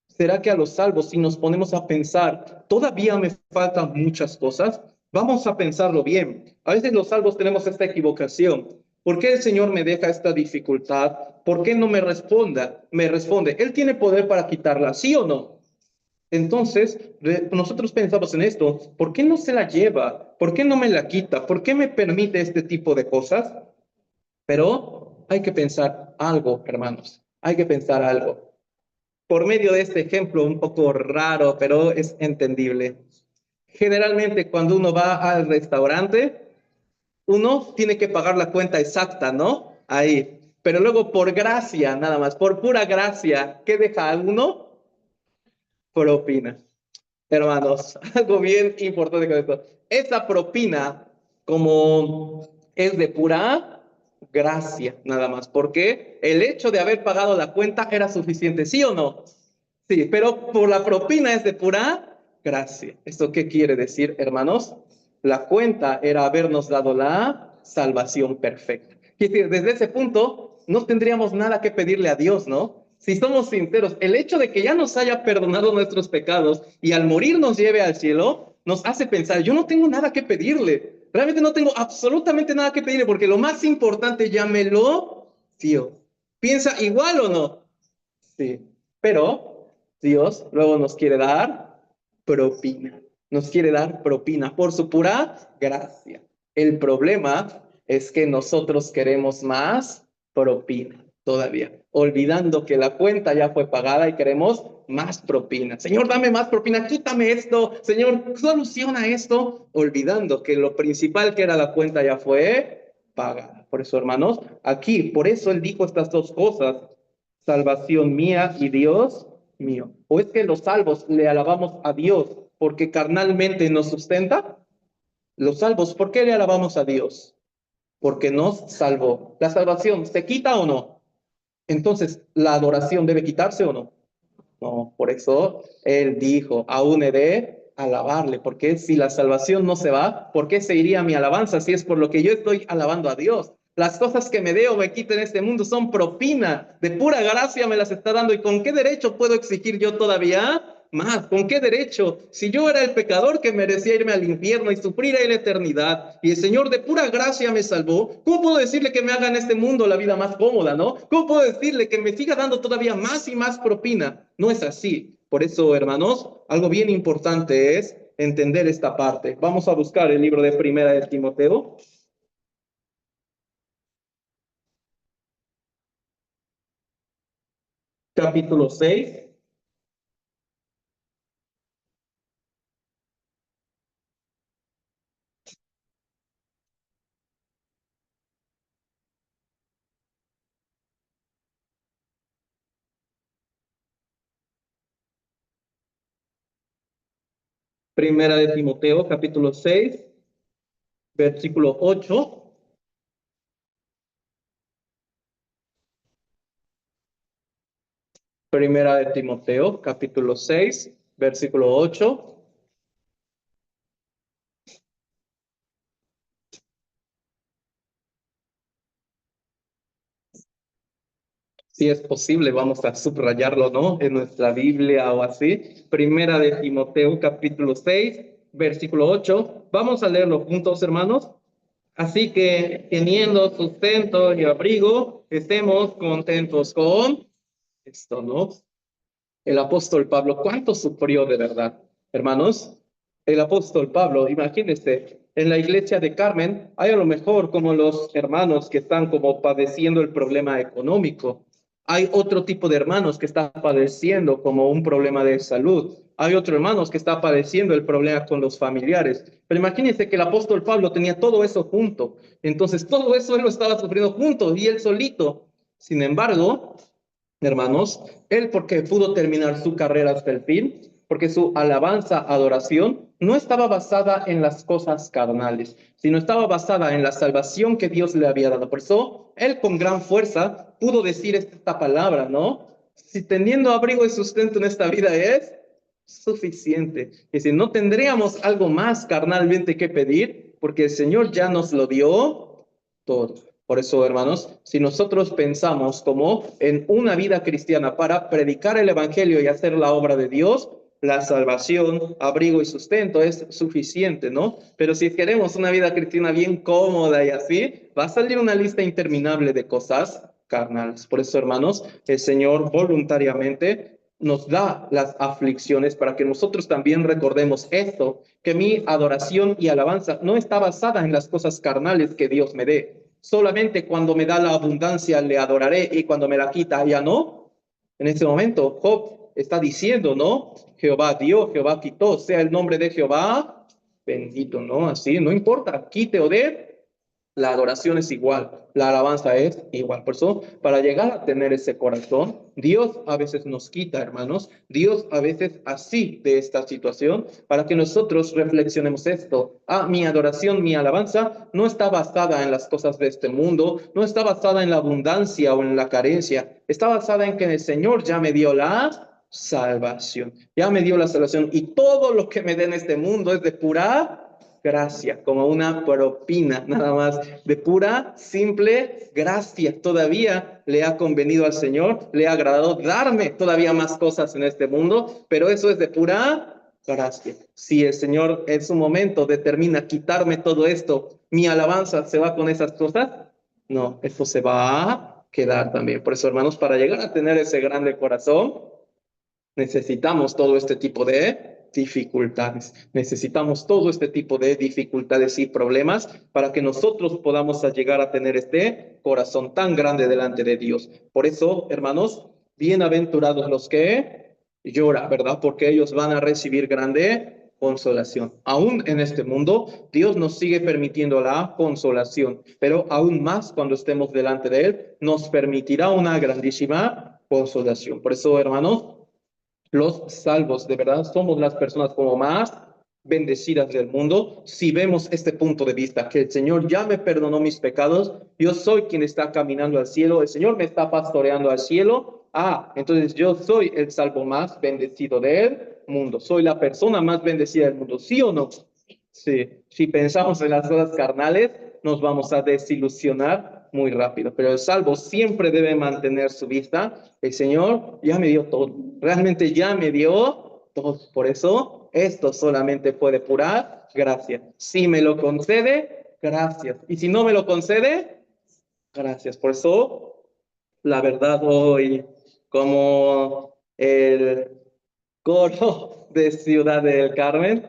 ¿Será que a los salvos si nos ponemos a pensar todavía me faltan muchas cosas? Vamos a pensarlo bien. A veces los salvos tenemos esta equivocación. ¿Por qué el Señor me deja esta dificultad? ¿Por qué no me responda? Me responde, Él tiene poder para quitarla, ¿sí o no? Entonces, nosotros pensamos en esto, ¿por qué no se la lleva? ¿Por qué no me la quita? ¿Por qué me permite este tipo de cosas? Pero hay que pensar algo, hermanos, hay que pensar algo. Por medio de este ejemplo un poco raro, pero es entendible. Generalmente cuando uno va al restaurante, uno tiene que pagar la cuenta exacta, ¿no? Ahí. Pero luego por gracia, nada más, por pura gracia, ¿qué deja uno? Propina. Hermanos, algo bien importante con esto. Esa propina, como es de pura gracia, nada más, porque el hecho de haber pagado la cuenta era suficiente, ¿sí o no? Sí, pero por la propina es de pura gracia. ¿Esto qué quiere decir, hermanos? La cuenta era habernos dado la salvación perfecta. Quiere decir, desde ese punto no tendríamos nada que pedirle a Dios, ¿no? Si somos sinceros, el hecho de que ya nos haya perdonado nuestros pecados y al morir nos lleve al cielo, nos hace pensar, yo no tengo nada que pedirle. Realmente no tengo absolutamente nada que pedirle porque lo más importante ya me lo dio. ¿Piensa igual o no? Sí, pero Dios luego nos quiere dar propina, nos quiere dar propina por su pura gracia. El problema es que nosotros queremos más propina todavía, olvidando que la cuenta ya fue pagada y queremos más propina. Señor, dame más propina, quítame esto, Señor, soluciona esto, olvidando que lo principal que era la cuenta ya fue pagada. Por eso, hermanos, aquí, por eso él dijo estas dos cosas, salvación mía y Dios mío. ¿O es que los salvos le alabamos a Dios porque carnalmente nos sustenta? Los salvos, ¿por qué le alabamos a Dios? Porque nos salvó. ¿La salvación se quita o no? Entonces, ¿la adoración debe quitarse o no? No, por eso él dijo, aún he de alabarle, porque si la salvación no se va, ¿por qué se iría mi alabanza si es por lo que yo estoy alabando a Dios? Las cosas que me dé o me quite en este mundo son propina, de pura gracia me las está dando. ¿Y con qué derecho puedo exigir yo todavía más? ¿Con qué derecho? Si yo era el pecador que merecía irme al infierno y sufrir ahí la eternidad, y el Señor de pura gracia me salvó, ¿cómo puedo decirle que me haga en este mundo la vida más cómoda, no? ¿Cómo puedo decirle que me siga dando todavía más y más propina? No es así. Por eso, hermanos, algo bien importante es entender esta parte. Vamos a buscar el libro de Primera de Timoteo. Capítulo 6. Primera de Timoteo, capítulo 6, versículo 8. Primera de Timoteo, capítulo 6, versículo 8. Si es posible, vamos a subrayarlo, ¿no? En nuestra Biblia o así. Primera de Timoteo, capítulo 6, versículo 8. Vamos a leerlo juntos, hermanos. Así que, teniendo sustento y abrigo, estemos contentos con esto, ¿no? El apóstol Pablo, ¿cuánto sufrió de verdad? Hermanos, el apóstol Pablo, imagínense, en la iglesia de Carmen hay a lo mejor como los hermanos que están como padeciendo el problema económico. Hay otro tipo de hermanos que están padeciendo como un problema de salud. Hay otros hermanos que están padeciendo el problema con los familiares. Pero imagínense que el apóstol Pablo tenía todo eso junto. Entonces todo eso él lo estaba sufriendo junto y él solito. Sin embargo, hermanos, él porque pudo terminar su carrera hasta el fin, Porque su alabanza, adoración, no estaba basada en las cosas carnales, sino estaba basada en la salvación que Dios le había dado. Por eso, él con gran fuerza pudo decir esta palabra, ¿no? Si teniendo abrigo y sustento en esta vida es suficiente. Y si no tendríamos algo más carnalmente que pedir, porque el Señor ya nos lo dio todo. Por eso, hermanos, si nosotros pensamos como en una vida cristiana para predicar el evangelio y hacer la obra de Dios, la salvación, abrigo y sustento es suficiente, ¿no? Pero si queremos una vida cristiana bien cómoda y así, va a salir una lista interminable de cosas carnales. Por eso, hermanos, el Señor voluntariamente nos da las aflicciones para que nosotros también recordemos esto, que mi adoración y alabanza no está basada en las cosas carnales que Dios me dé. Solamente cuando me da la abundancia le adoraré y cuando me la quita ya no. En ese momento Job está diciendo, ¿no? Jehová dio, Jehová quitó, sea el nombre de Jehová bendito, ¿no? Así, no importa, quite o dé, la adoración es igual, la alabanza es igual. Por eso, para llegar a tener ese corazón, Dios a veces nos quita, hermanos. Dios a veces así de esta situación, para que nosotros reflexionemos esto. Mi adoración, mi alabanza no está basada en las cosas de este mundo, no está basada en la abundancia o en la carencia. Está basada en que el Señor ya me dio la salvación. Ya me dio la salvación. Y todo lo que me dé en este mundo es de pura gracia, como una propina, nada más, de pura, simple gracia. Todavía le ha convenido al Señor, le ha agradado darme todavía más cosas en este mundo, pero eso es de pura gracia. Si el Señor en su momento determina quitarme todo esto, mi alabanza se va con esas cosas, no, esto se va a quedar también. Por eso, hermanos, para llegar a tener ese grande corazón, necesitamos todo este tipo de dificultades. Necesitamos todo este tipo de dificultades y problemas para que nosotros podamos llegar a tener este corazón tan grande delante de Dios. Por eso, hermanos, bienaventurados los que lloran, ¿verdad? Porque ellos van a recibir grande consolación. Aún en este mundo, Dios nos sigue permitiendo la consolación, pero aún más cuando estemos delante de Él, nos permitirá una grandísima consolación. Por eso, hermanos, los salvos, de verdad, somos las personas como más bendecidas del mundo si vemos este punto de vista, que el Señor ya me perdonó mis pecados, yo soy quien está caminando al cielo, el Señor me está pastoreando al cielo, entonces yo soy el salvo más bendecido del mundo, soy la persona más bendecida del mundo, ¿sí o no? Sí, si pensamos en las cosas carnales, nos vamos a desilusionar muy rápido, pero el salvo siempre debe mantener su vista. El Señor ya me dio todo, realmente ya me dio todo. Por eso, esto solamente puede pura gracia. Si me lo concede, gracias. Y si no me lo concede, gracias. Por eso, la verdad hoy, como el coro de Ciudad del Carmen,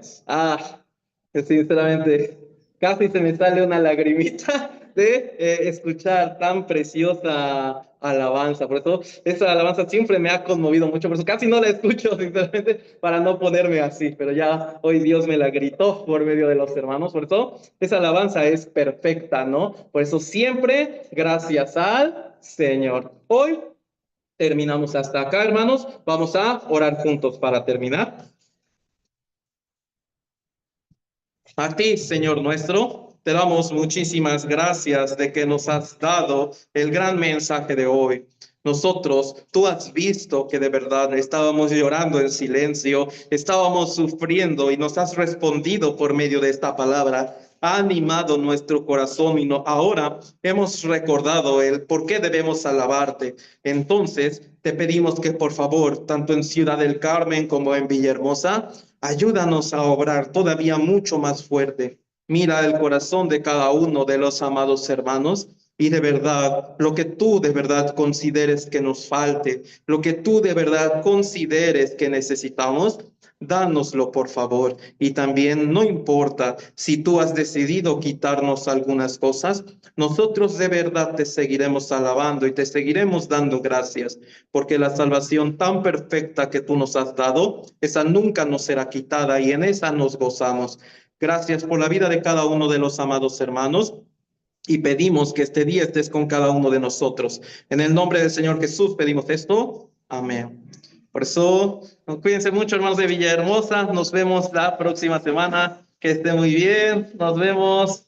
que sinceramente casi se me sale una lagrimita de escuchar tan preciosa alabanza. Por eso esa alabanza siempre me ha conmovido mucho, por eso casi no la escucho sinceramente para no ponerme así, pero ya hoy Dios me la gritó por medio de los hermanos. Por eso esa alabanza es perfecta, ¿no? Por eso siempre gracias al Señor. Hoy terminamos hasta acá, hermanos. Vamos a orar juntos para terminar. A ti, Señor nuestro, te damos muchísimas gracias de que nos has dado el gran mensaje de hoy. Nosotros, tú has visto que de verdad estábamos llorando en silencio, estábamos sufriendo y nos has respondido por medio de esta palabra. Ha animado nuestro corazón y ahora hemos recordado el por qué debemos alabarte. Entonces, te pedimos que por favor, tanto en Ciudad del Carmen como en Villahermosa, ayúdanos a obrar todavía mucho más fuerte. Mira el corazón de cada uno de los amados hermanos y de verdad, lo que tú de verdad consideres que nos falte, lo que tú de verdad consideres que necesitamos, dánoslo por favor. Y también no importa si tú has decidido quitarnos algunas cosas, nosotros de verdad te seguiremos alabando y te seguiremos dando gracias, porque la salvación tan perfecta que tú nos has dado, esa nunca nos será quitada y en esa nos gozamos. Gracias por la vida de cada uno de los amados hermanos. Y pedimos que este día estés con cada uno de nosotros. En el nombre del Señor Jesús pedimos esto. Amén. Por eso, cuídense mucho, hermanos de Villahermosa. Nos vemos la próxima semana. Que esté muy bien. Nos vemos.